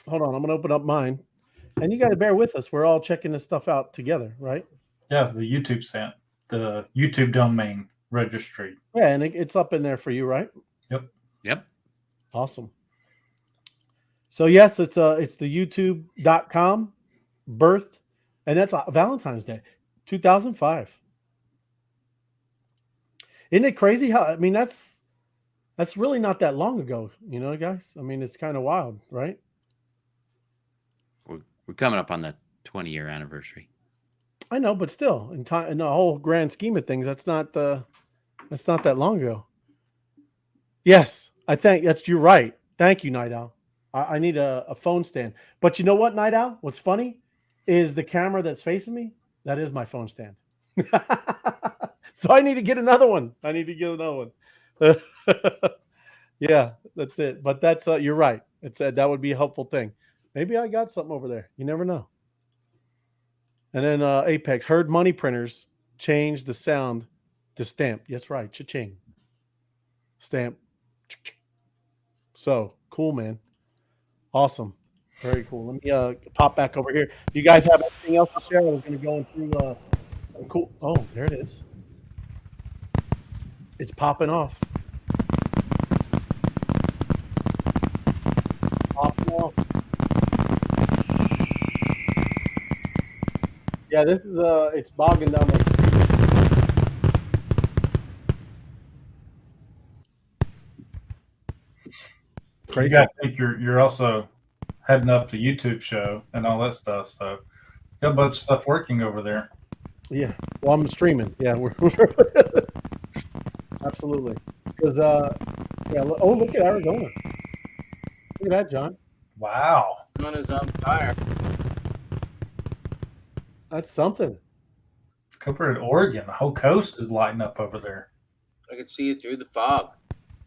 Hold on, I'm going to open up mine. And you got to bear with us. We're all checking this stuff out together, right? Yeah, it's the YouTube stamp, the YouTube domain registry. Yeah, and it's up in there for you, right? Yep. Awesome. So yes, it's the youtube.com birth, and that's Valentine's Day, 2005. Isn't it crazy how, I mean, that's really not that long ago, you know, guys? I mean, it's kind of wild, right? We're coming up on the 20-year anniversary. I know, but still, in time, in the whole grand scheme of things, that's not that long ago. Yes, I think you're right. Thank you, Night Owl. I need a phone stand. But you know what, Night Owl? What's funny is the camera that's facing me. That is my phone stand. So I need to get another one. Yeah, that's it. But that's you're right. It's that would be a helpful thing. Maybe I got something over there. You never know. And then Apex heard money printers change the sound to stamp. That's right. Cha-ching. Stamp. So cool, man. Awesome. Very cool. Let me pop back over here. Do you guys have anything else to share? I was going to go through some cool. Oh, there it is. It's popping off. Popping off. Yeah, this is it's bogging down there. You guys think you're also heading up the YouTube show and all that stuff, so got a bunch of stuff working over there. Yeah, well, I'm streaming. Yeah, we're absolutely because yeah. Oh, look at Arizona. Look at that, John. Wow, Arizona's on fire. That's something. over at Oregon, the whole coast is lighting up over there. I can see it through the fog.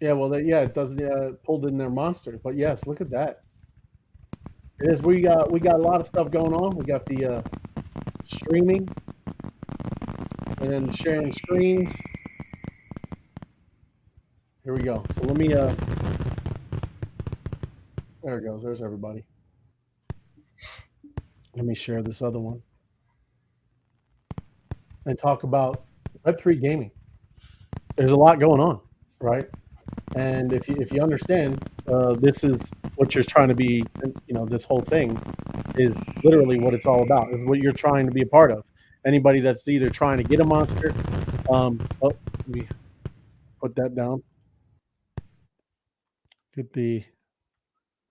Yeah, well, it doesn't pulled in their monster, but yes, look at that. It is. We got a lot of stuff going on. We got the streaming, and then sharing screens. Here we go. So let me. There it goes. There's everybody. Let me share this other one and talk about Web3 gaming. There's a lot going on, right? And if you understand, this is what you're trying to be. You know, this whole thing is literally what it's all about. Is what you're trying to be a part of. Anybody that's either trying to get a monster. Oh, let me put that down. Get the.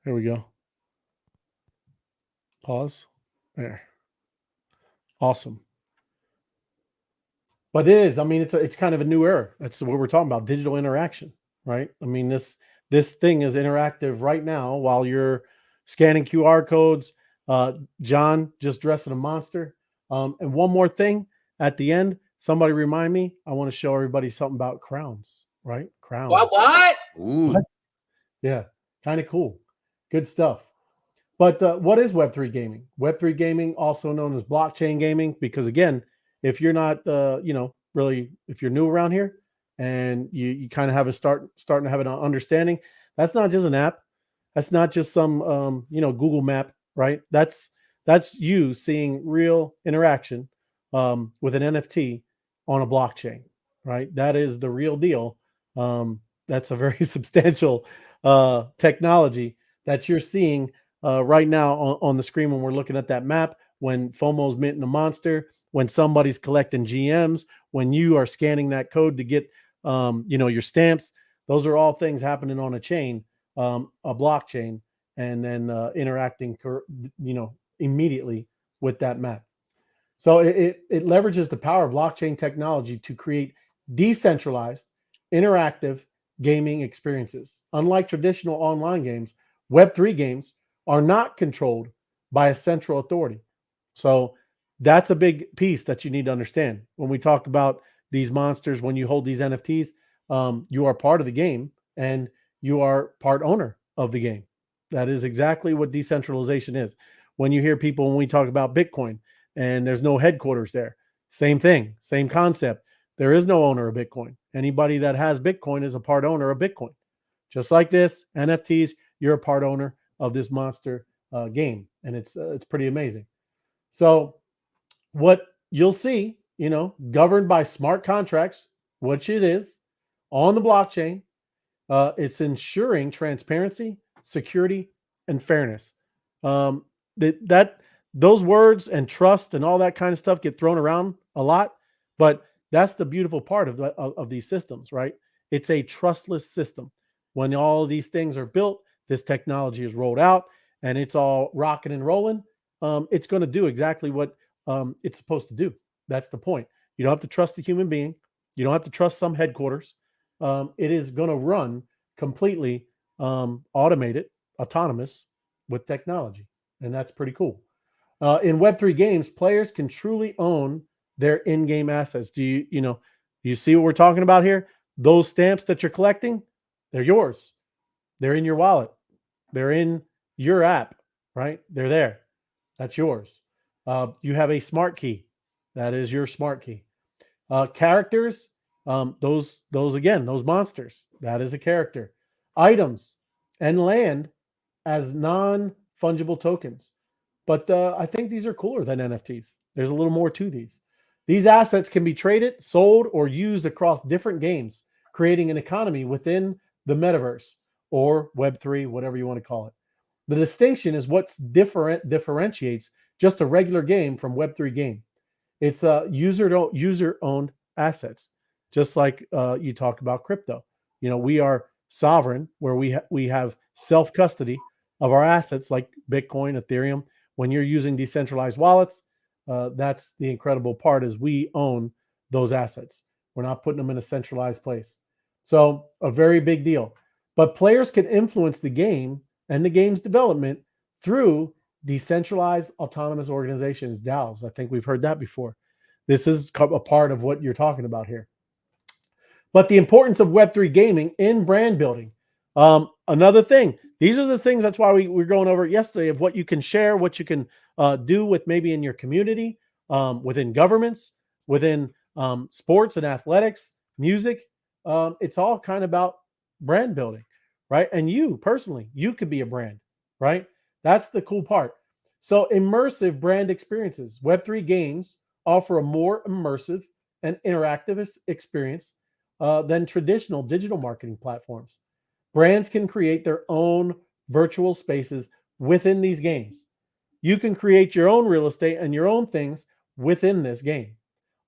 There we go. Pause. There. Awesome. But it is. I mean, it's kind of a new era. That's what we're talking about, digital interaction, right? I mean, this thing is interactive right now while you're scanning QR codes. John just dressing a monster. And one more thing at the end, somebody remind me. I want to show everybody something about crowns, right? Crowns. What? Ooh. What? Yeah, kind of cool. Good stuff. But what is Web3 gaming? Web3 gaming, also known as blockchain gaming, because again, if you're not, really, if you're new around here and you kind of have starting to have an understanding, that's not just an app. That's not just some, Google map, right? That's you seeing real interaction with an NFT on a blockchain, right? That is the real deal. That's a very substantial technology that you're seeing right now on the screen when we're looking at that map, when FOMO's minting a monster, when somebody's collecting GMs, when you are scanning that code to get, your stamps. Those are all things happening on a chain, a blockchain, and then interacting, immediately with that map. So it leverages the power of blockchain technology to create decentralized, interactive gaming experiences. Unlike traditional online games, Web3 games are not controlled by a central authority. So that's a big piece that you need to understand. When we talk about these monsters, when you hold these NFTs, you are part of the game and you are part owner of the game. That is exactly what decentralization is. When you hear people, when we talk about Bitcoin and there's no headquarters there, same thing, same concept. There is no owner of Bitcoin. Anybody that has Bitcoin is a part owner of Bitcoin. Just like this, NFTs, you're a part owner of this monster game, and it's pretty amazing. So what you'll see, governed by smart contracts, which it is on the blockchain, it's ensuring transparency, security, and fairness. That those words and trust and all that kind of stuff get thrown around a lot, but that's the beautiful part of these systems, right? It's a trustless system. When all of these things are built, this technology is rolled out, and it's all rocking and rolling. It's going to do exactly what it's supposed to do. That's the point. You don't have to trust a human being. You don't have to trust some headquarters. It is going to run completely automated, autonomous with technology, and that's pretty cool. In Web3 games, players can truly own their in-game assets. Do you see what we're talking about here? Those stamps that you're collecting, they're yours. They're in your wallet. They're in your app, right? They're there. That's yours. You have a smart key. That is your smart key. Characters, those monsters. That is a character. Items and land as non-fungible tokens. But I think these are cooler than NFTs. There's a little more to these. These assets can be traded, sold, or used across different games, creating an economy within the metaverse or Web3, whatever you want to call it. The distinction is what differentiates just a regular game from Web3 game. It's user-owned assets, just like you talk about crypto. We are sovereign, where we have self-custody of our assets like Bitcoin, Ethereum. When you're using decentralized wallets, that's the incredible part, is we own those assets. We're not putting them in a centralized place. So a very big deal. But players can influence the game and the game's development through decentralized autonomous organizations, DAOs. I think we've heard that before. This is a part of what you're talking about here. But the importance of Web3 gaming in brand building. Another thing, these are the things, that's why we were going over it yesterday, of what you can share, what you can do with maybe in your community, within governments, within sports and athletics, music. It's all kind of about brand building, right? And you personally, you could be a brand, right? That's the cool part. So immersive brand experiences. Web3 games offer a more immersive and interactive experience than traditional digital marketing platforms. Brands can create their own virtual spaces within these games. You can create your own real estate and your own things within this game,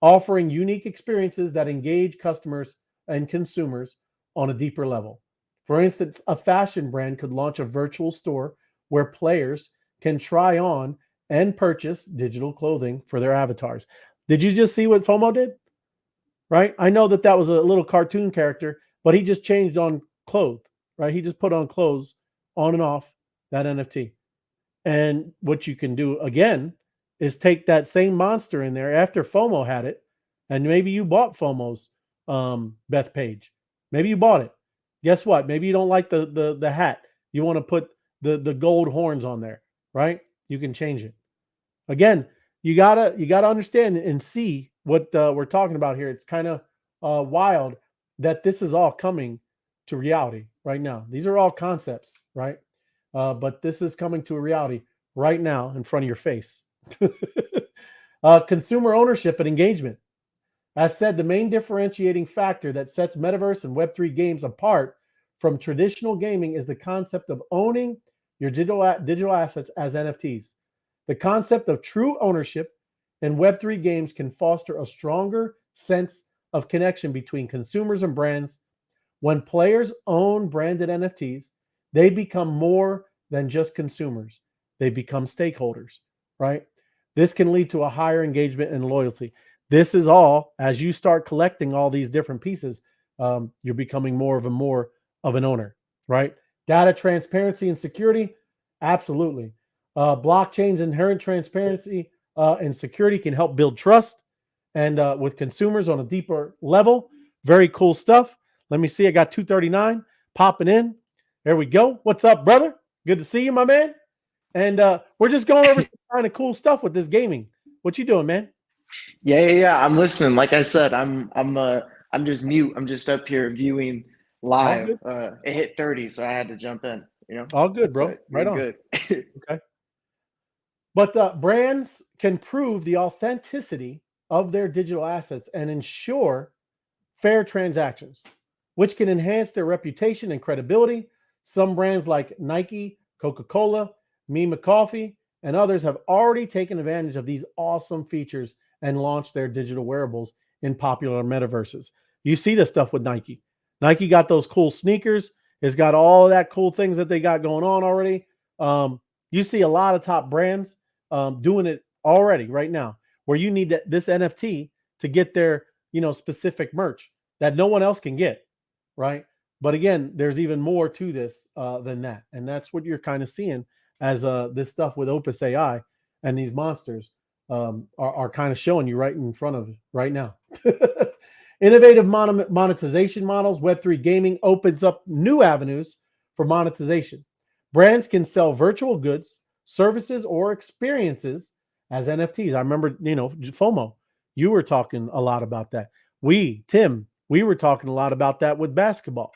offering unique experiences that engage customers and consumers on a deeper level. For instance, a fashion brand could launch a virtual store where players can try on and purchase digital clothing for their avatars. Did you just see what FOMO did? right? I know that was a little cartoon character, but he just changed on clothes, right? He just put on clothes on and off that NFT. And what you can do again is take that same monster in there after FOMO had it, and maybe you bought FOMO's Beth page. Maybe you bought it. Guess what? Maybe you don't like the hat. You want to put the gold horns on there, right? You can change it. Again, you gotta understand and see what we're talking about here. It's kind of wild that this is all coming to reality right now. These are all concepts, right? But this is coming to a reality right now in front of your face. Consumer ownership and engagement. As said, the main differentiating factor that sets metaverse and Web3 games apart from traditional gaming is the concept of owning your digital assets as NFTs. The concept of true ownership in Web3 games can foster a stronger sense of connection between consumers and brands. When players own branded NFTs, they become more than just consumers. They become stakeholders, right? This can lead to a higher engagement and loyalty. This is all, as you start collecting all these different pieces, you're becoming more of an owner, right? Data transparency and security, absolutely. Blockchain's inherent transparency and security can help build trust and with consumers on a deeper level. Very cool stuff. Let me see. I got 239 popping in. There we go. What's up, brother? Good to see you, my man. And we're just going over some kind of cool stuff with this gaming. What you doing, man? Yeah. I'm listening. Like I said, I'm just mute. I'm just up here viewing live. It hit 30, so I had to jump in. All good, bro. But right on. Good. Okay. But brands can prove the authenticity of their digital assets and ensure fair transactions, which can enhance their reputation and credibility. Some brands like Nike, Coca-Cola, Mima Coffee, and others have already taken advantage of these awesome features and launched their digital wearables in popular metaverses. You see this stuff with Nike. Nike got those cool sneakers. It's got all of that cool things that they got going on already. You see a lot of top brands doing it already right now, where you need this NFT to get their specific merch that no one else can get, right? But again, there's even more to this than that, and that's what you're kind of seeing as this stuff with Opus AI and these monsters are kind of showing you right in front of you right now. Innovative monetization models. Web3 gaming opens up new avenues for monetization. Brands can sell virtual goods, services, or experiences as NFTs. I remember, FOMO, you were talking a lot about that. Tim, we were talking a lot about that with basketball.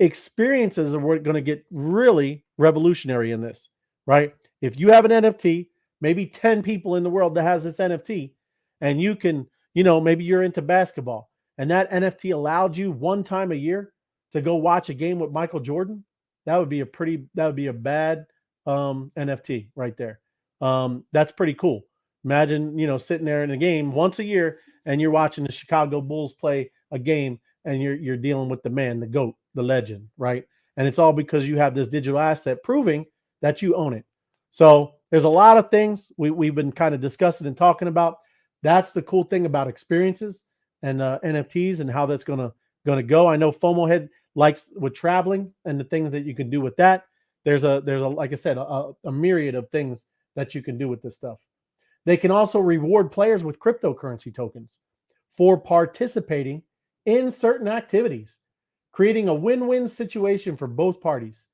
Experiences are going to get really revolutionary in this, right? If you have an NFT, maybe 10 people in the world that has this NFT, and you can, maybe you're into basketball, and that NFT allowed you one time a year to go watch a game with Michael Jordan, that would be a bad NFT right there. That's pretty cool. Imagine, sitting there in a game once a year and you're watching the Chicago Bulls play a game and you're dealing with the man, the GOAT, the legend, right? And it's all because you have this digital asset proving that you own it. So there's a lot of things we've been kind of discussing and talking about. That's the cool thing about experiences and NFTs and how that's gonna go. I know FOMO Head likes with traveling and the things that you can do with that. There's a like I said, a myriad of things that you can do with this stuff. They can also reward players with cryptocurrency tokens for participating in certain activities, creating a win-win situation for both parties.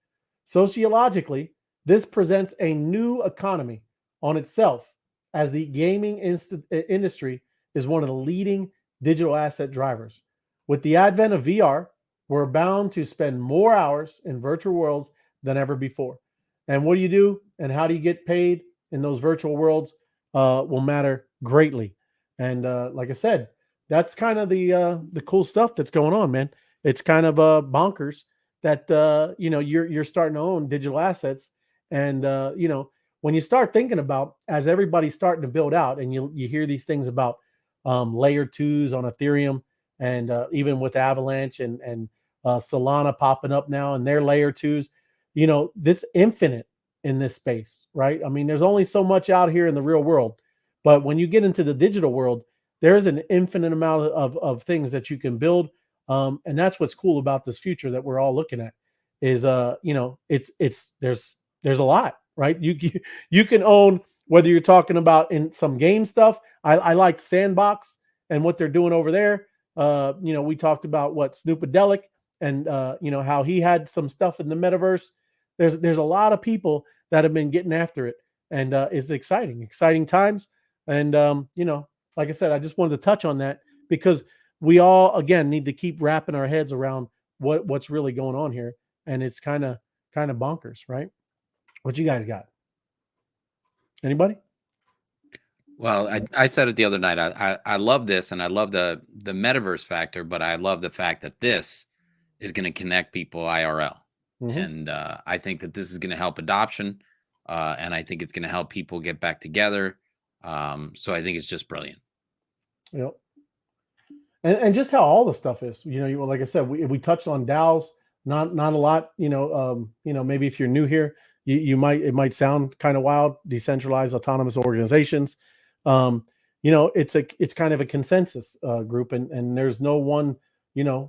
Sociologically, this presents a new economy on itself, as the gaming industry is one of the leading digital asset drivers. With the advent of VR, we're bound to spend more hours in virtual worlds than ever before. And what do you do and how do you get paid in those virtual worlds will matter greatly. And like I said, that's kind of the cool stuff that's going on, man. It's kind of bonkers that you're starting to own digital assets, and when you start thinking about, as everybody's starting to build out, and you hear these things about layer 2s on Ethereum, and even with Avalanche and Solana popping up now, and their layer 2s, it's infinite in this space, right? I mean, there's only so much out here in the real world, but when you get into the digital world, there's an infinite amount of things that you can build. And that's what's cool about this future that we're all looking at is, there's a lot, right? You can own, whether you're talking about in some game stuff. I like Sandbox and what they're doing over there. We talked about what Snoopadelic and how he had some stuff in the metaverse. There's a lot of people that have been getting after it, and it's exciting times. And like I said, I just wanted to touch on that because we all again need to keep wrapping our heads around what's really going on here, and it's kind of bonkers, right? What you guys got? Anybody? Well, I said it the other night. I love this, and I love the metaverse factor, but I love the fact that this is going to connect people IRL, and I think that this is going to help adoption, and I think it's going to help people get back together. So I think it's just brilliant. Yep. And just how all the stuff is, like I said, we touched on DAOs, not a lot, maybe if you're new here, it might sound kind of wild, decentralized autonomous organizations. It's kind of a consensus group, and there's no one,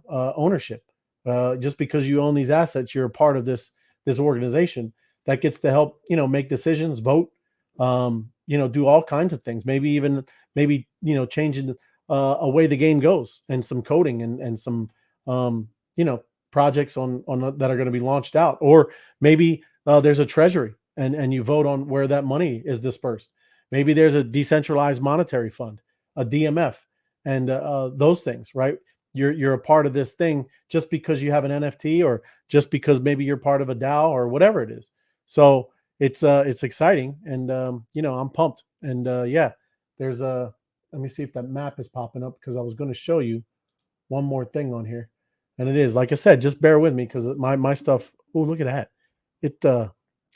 ownership. Just because you own these assets, you're a part of this organization that gets to help, make decisions, vote, do all kinds of things. Maybe changing a way the game goes, and some coding and some projects on that are going to be launched out, or maybe there's a treasury and you vote on where that money is dispersed. Maybe there's a decentralized monetary fund, a DMF, and those things, right? You're a part of this thing just because you have an NFT, or just because maybe you're part of a DAO or whatever it is. So it's exciting, and I'm pumped. And there's a. Let me see if that map is popping up, because I was going to show you one more thing on here, and it is, like I said, just bear with me because my stuff. Oh, look at that!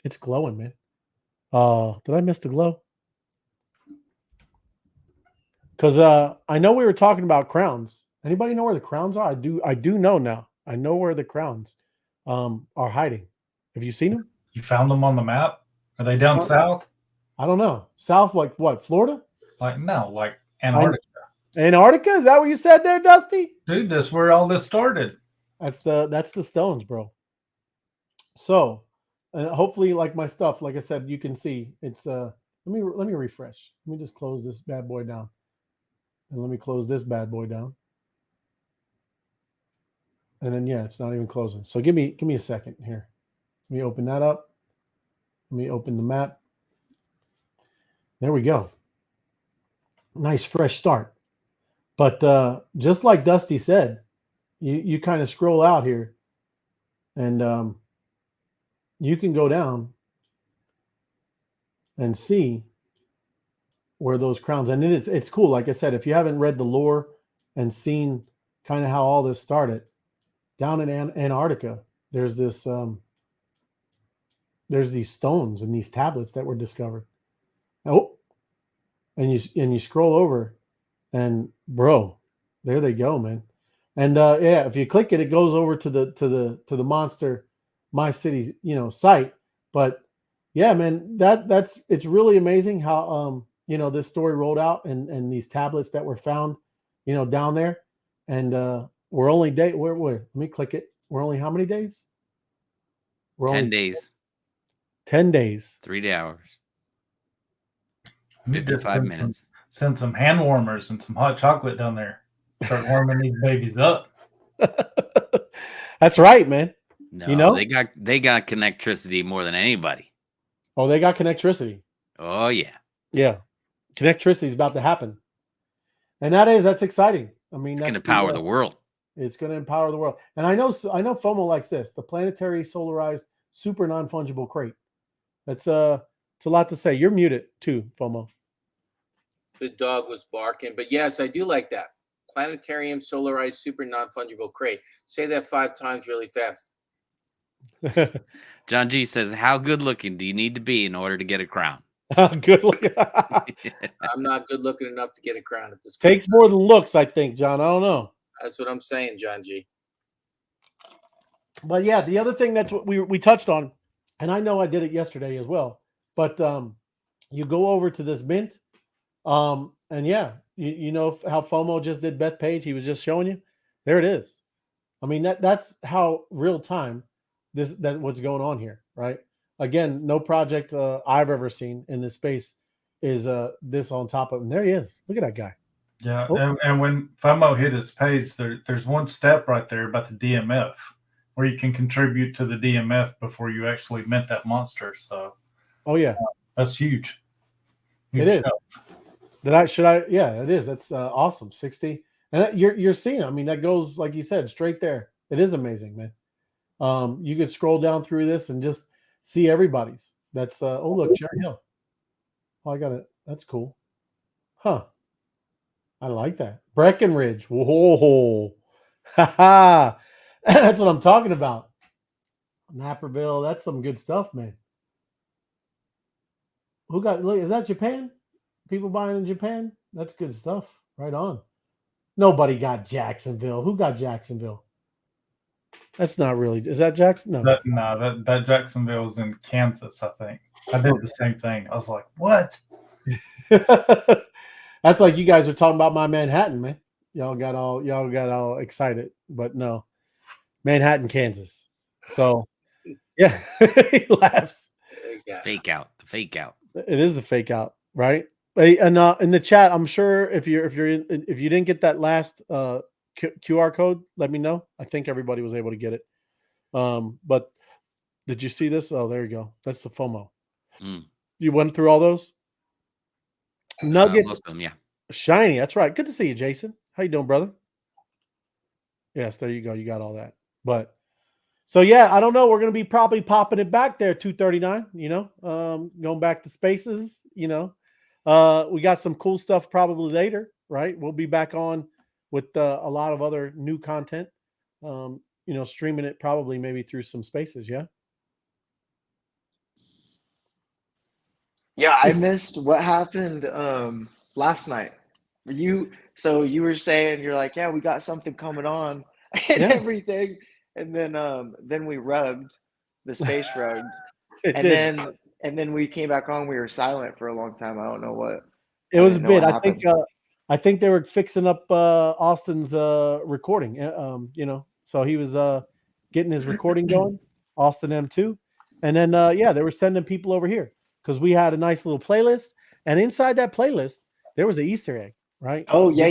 It's glowing, man. Did I miss the glow? Because I know we were talking about crowns. Anybody know where the crowns are? I do know now. I know where the crowns are hiding. Have you seen them? You found them on the map? Are they down south? I don't know. South, like what? Florida? Like Antarctica. Antarctica? Is that what you said there, Dusty? Dude, that's where all this started. That's the stones, bro. So, hopefully, like my stuff, like I said, you can see it's. Let me refresh. Let me just close this bad boy down, and let me close this bad boy down, and then it's not even closing. So give me a second here. Let me open that up. Let me open the map. There we go. Nice fresh start. But just like Dusty said, you kind of scroll out here, and you can go down and see where those crowns, and it's cool. Like I said, if you haven't read the lore and seen kind of how all this started, down in Antarctica, there's this there's these stones and these tablets that were discovered. Oh, and you scroll over, and bro, there they go, man. And if you click it, it goes over to the Monster My City, site. But yeah, man, it's really amazing how this story rolled out, and these tablets that were found, down there. And we're only let me click it. We're only how many days? We're 10 only days. 10 days. 3 hours. You need to 55 minutes. Send some hand warmers and some hot chocolate down there. Start warming these babies up. That's right, man. No, they got connectivity more than anybody. Oh, they got connectivity. Oh yeah. Yeah. Connectivity is about to happen. And that's exciting. I mean, it's going to power the world. It's going to empower the world. And I know FOMO likes this, the planetary solarized super non-fungible crate. It's a lot to say. You're muted too, FOMO. The dog was barking, but yes, I do like that. Planetarium solarized super non-fungible crate. Say that 5 times really fast. John G says, how good looking do you need to be in order to get a crown? Good looking. I'm not good looking enough to get a crown at this point. Takes more than looks, I think, John. I don't know. That's what I'm saying, John G. But yeah, the other thing that's what we touched on, and I know I did it yesterday as well, but you go over to this mint, And yeah, you know how FOMO just did Bethpage. He was just showing you. There it is. I mean, that's how real time that what's going on here, right? Again, no project I've ever seen in this space is this on top of him. There he is. Look at that guy. Yeah, Oh. and when FOMO hit his page, there's one step right there about the DMF, where you can contribute to the DMF before you actually mint that monster. So, Oh yeah, that's huge. it is. Yeah, it is. That's awesome. 60, and you're seeing. I mean, that goes like you said, straight there. It is amazing, man. You could scroll down through this and just see everybody's. That's oh look, Cherry Hill. Oh, I got it. That's cool. Huh. I like that. Breckenridge. Whoa. Ha ha. That's what I'm talking about. Naperville. That's some good stuff, man. Who got look, is that Japan? People buying in Japan? That's good stuff. Right on. Nobody got Jacksonville. Who got Jacksonville? That's not really. Is that Jackson? No. That Jacksonville's in Kansas, I think. I did the same thing. I was like, what? That's like you guys are talking about my Manhattan, man. Y'all got all excited, but no. Manhattan, Kansas. So yeah, he laughs. Fake out. The fake out. It is the fake out, right? And in the chat, I'm sure if you didn't get that last QR code, let me know. I think everybody was able to get it. But did you see this? Oh, there you go. That's the FOMO. You went through all those? Nugget, most of them, yeah. Shiny. That's right. Good to see you, Jason. How you doing, brother? Yes, there you go. You got all that. But so yeah, I don't know. We're gonna be probably popping it back there, 239. You know, going back to spaces. You know, we got some cool stuff probably later, right? We'll be back on with a lot of other new content. You know, streaming it probably maybe through some spaces. Yeah. Yeah, I missed what happened last night. You were saying you're like, yeah, we got something coming on and everything, and then we rugged the space rugged, and then we came back on. We were silent for a long time. I don't know what. It was a bit. I think they were fixing up Austin's recording. You know, so he was getting his recording going, Austin M2, and then yeah, they were sending people over here because we had a nice little playlist, and inside that playlist there was an Easter egg, right? Oh yeah.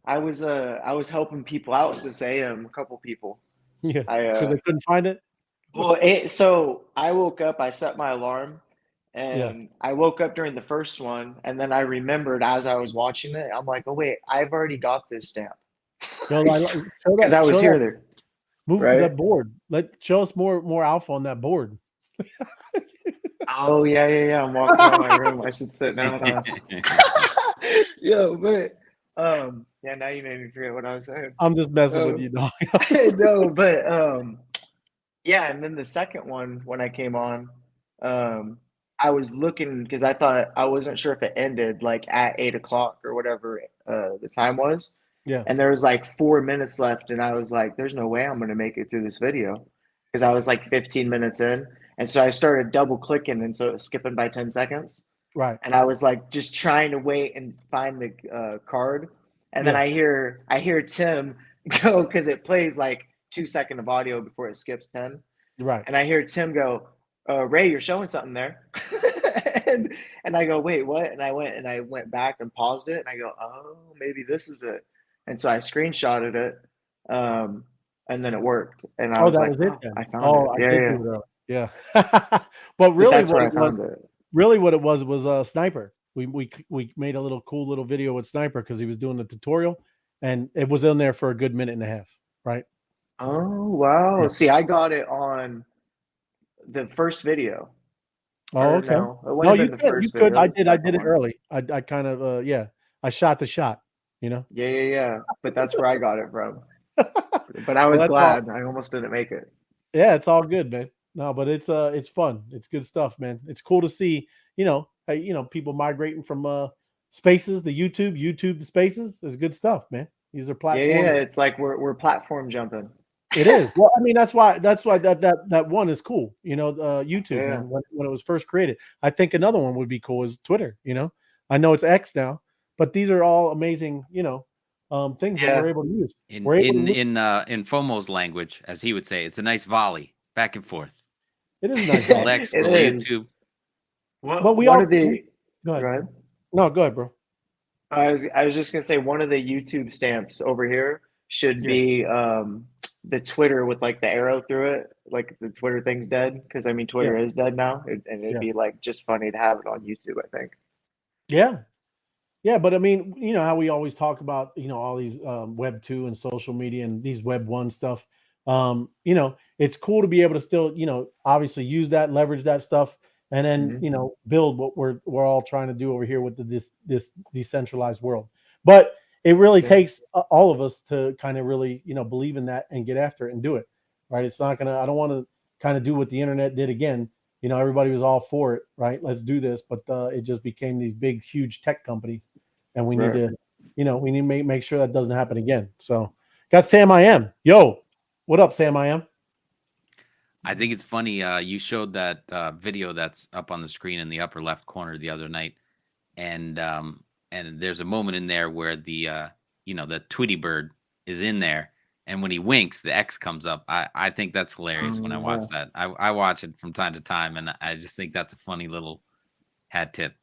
I was helping people out with this AM. A couple people. Yeah, because they couldn't find it. Well, so I woke up. I set my alarm. And I woke up during the first one, and then I remembered as I was watching it, I'm like, oh wait, I've already got this stamp. Because I was here there. Move that board. Show us more alpha on that board. Oh yeah. I'm walking around my room. I should sit down. Yo, but yeah, now you made me forget what I was saying. I'm just messing with you, dog. No, but yeah, and then the second one when I came on, I was looking because I wasn't sure if it ended like at 8 o'clock or whatever the time was. Yeah. And there was like 4 minutes left, and I was like, "There's no way I'm gonna make it through this video," because I was like 15 minutes in, and so I started double clicking, and so it was skipping by 10 seconds. Right. And I was like just trying to wait and find the card, and then I hear Tim go because it plays like 2 seconds of audio before it skips 10. Right. And I hear Tim go, Ray, you're showing something there. and I go, wait, what? And I went back and paused it, and I go, oh, maybe this is it. And so I screenshotted it, and then it worked. And I was like, I found it. Yeah. But really, that's where I found it. Really, what it was Sniper. We made a little cool little video with Sniper because he was doing the tutorial, and it was in there for a good minute and a half, right? Oh wow! Yeah. See, I got it on the first video. Oh, okay. No, you could. I did it early. I kind of I shot the shot, you know. Yeah. But that's where I got it from. But I was glad. I almost didn't make it. Yeah, it's all good, man. No, but it's fun. It's good stuff, man. It's cool to see, people migrating from spaces to YouTube to spaces is good stuff, man. These are platforms. Yeah, it's like we're platform jumping. It is. Well, I mean, that's why that one is cool. YouTube, man, when it was first created. I think another one would be cool is Twitter, I know it's X now, but these are all amazing, things that we're able to use. In We're able to in FOMO's language, as he would say, it's a nice volley back and forth. It is a nice. Little X, little YouTube. But we one all of the go ahead. go ahead. No, go ahead, bro. I was just gonna say one of the YouTube stamps over here should be the Twitter with like the arrow through it, like the Twitter thing's dead, because I mean Twitter is dead now, and it'd be like just funny to have it on YouTube, I think. Yeah, but I mean, you know how we always talk about, all these Web 2 and social media and these Web 1 stuff. It's cool to be able to still, obviously use that, leverage that stuff, and then build what we're all trying to do over here with this decentralized world. But it really takes all of us to kind of really, believe in that and get after it and do it. Right? It's not gonna. I don't want to kind of do what the internet did again. Everybody was all for it, right? Let's do this, but it just became these big, huge tech companies, and we need to, we need to make sure that doesn't happen again. So, got Sam I Am. Yo, what up, Sam I Am? I think it's funny. You showed that video that's up on the screen in the upper left corner the other night, and there's a moment in there where the the Tweety bird is in there, and when he winks, the X comes up. I think that's hilarious when I watch that. I watch it from time to time, and I just think that's a funny little hat tip.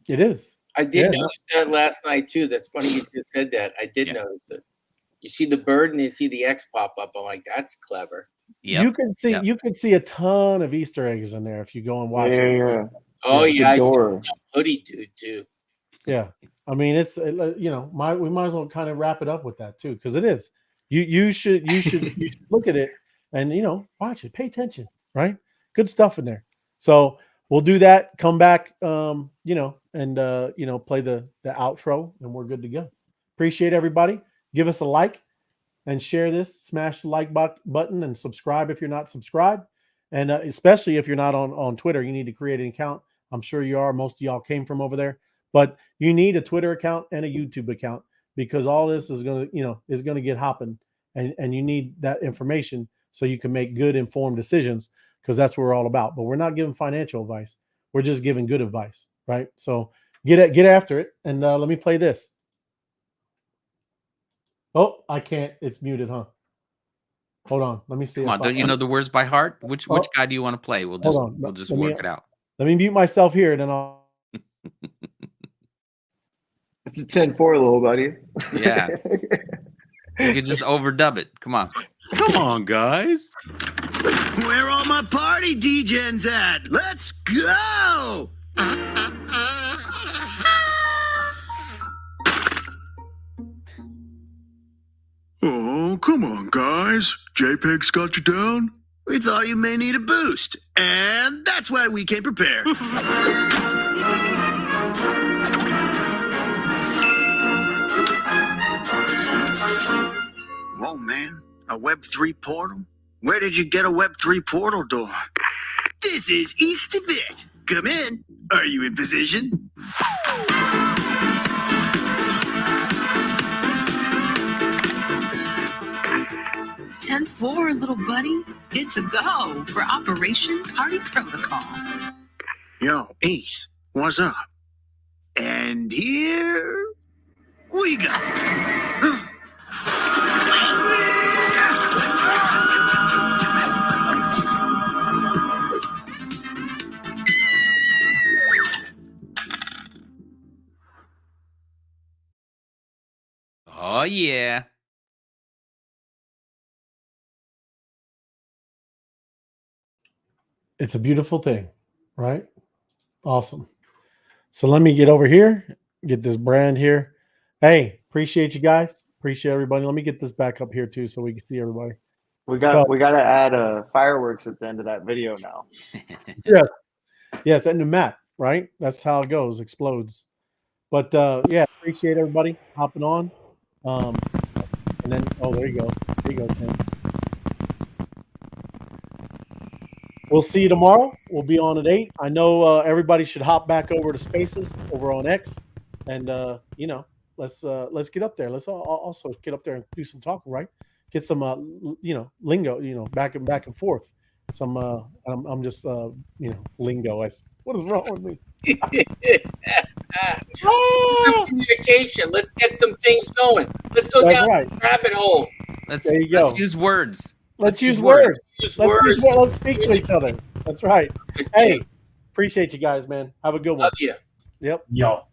It is. I did notice that last night too. That's funny you just said that. I did notice it. You see the bird and you see the X pop up. I'm like, that's clever. Yeah, you can see a ton of Easter eggs in there if you go and watch it. Yeah. Oh yeah, I see the hoodie dude too. Yeah, I mean we might as well kind of wrap it up with that too, because it is. You should look at it and watch it, pay attention, right? Good stuff in there. So we'll do that. Come back, and play the outro, and we're good to go. Appreciate everybody. Give us a like and share this. Smash the like button and subscribe if you're not subscribed. And especially if you're not on Twitter, you need to create an account. I'm sure you are. Most of y'all came from over there, but you need a Twitter account and a YouTube account, because all this is going to get hopping, and you need that information so you can make good informed decisions, because that's what we're all about. But we're not giving financial advice. We're just giving good advice, right? So get after it. And let me play this. Oh, I can't. It's muted, huh? Hold on. Let me see. Come on, don't you know the words by heart? Which guy do you want to play? We'll just work it out. Let me mute myself here, and then I'll. It's a 10-4, little buddy. Yeah. You could just overdub it. Come on. Come on, guys. Where all my party DJs at? Let's go! Oh, come on, guys. JPEG's got you down? We thought you may need a boost, and that's why we came prepared. Whoa, man. A Web3 portal? Where did you get a Web3 portal door? This is Ich de Bit. Come in. Are you in position? 10-4, little buddy. Good to go for Operation Party Protocol. Yo, Ace, what's up? And here we go. Oh, yeah. It's a beautiful thing, right? Awesome. So let me get over here, get this brand here. Hey, appreciate you guys. Appreciate everybody. Let me get this back up here too, so we can see everybody. We got to add fireworks at the end of that video now. Yes, and the map, right? That's how it goes, explodes. But yeah, appreciate everybody hopping on. And then there you go. There you go, Tim. We'll see you tomorrow. We'll be on at 8. I know everybody should hop back over to Spaces over on X, and let's get up there. Let's also get up there and do some talking, right? Get some lingo, back and forth. Some I'm just lingo. What is wrong with me? Some communication. Let's get some things going. Let's go down rabbit holes. Let's use words. Let's use words. Let's Let's speak to each other. That's right. Hey, appreciate you guys, man. Have a good one. Love you. Yep. Yo.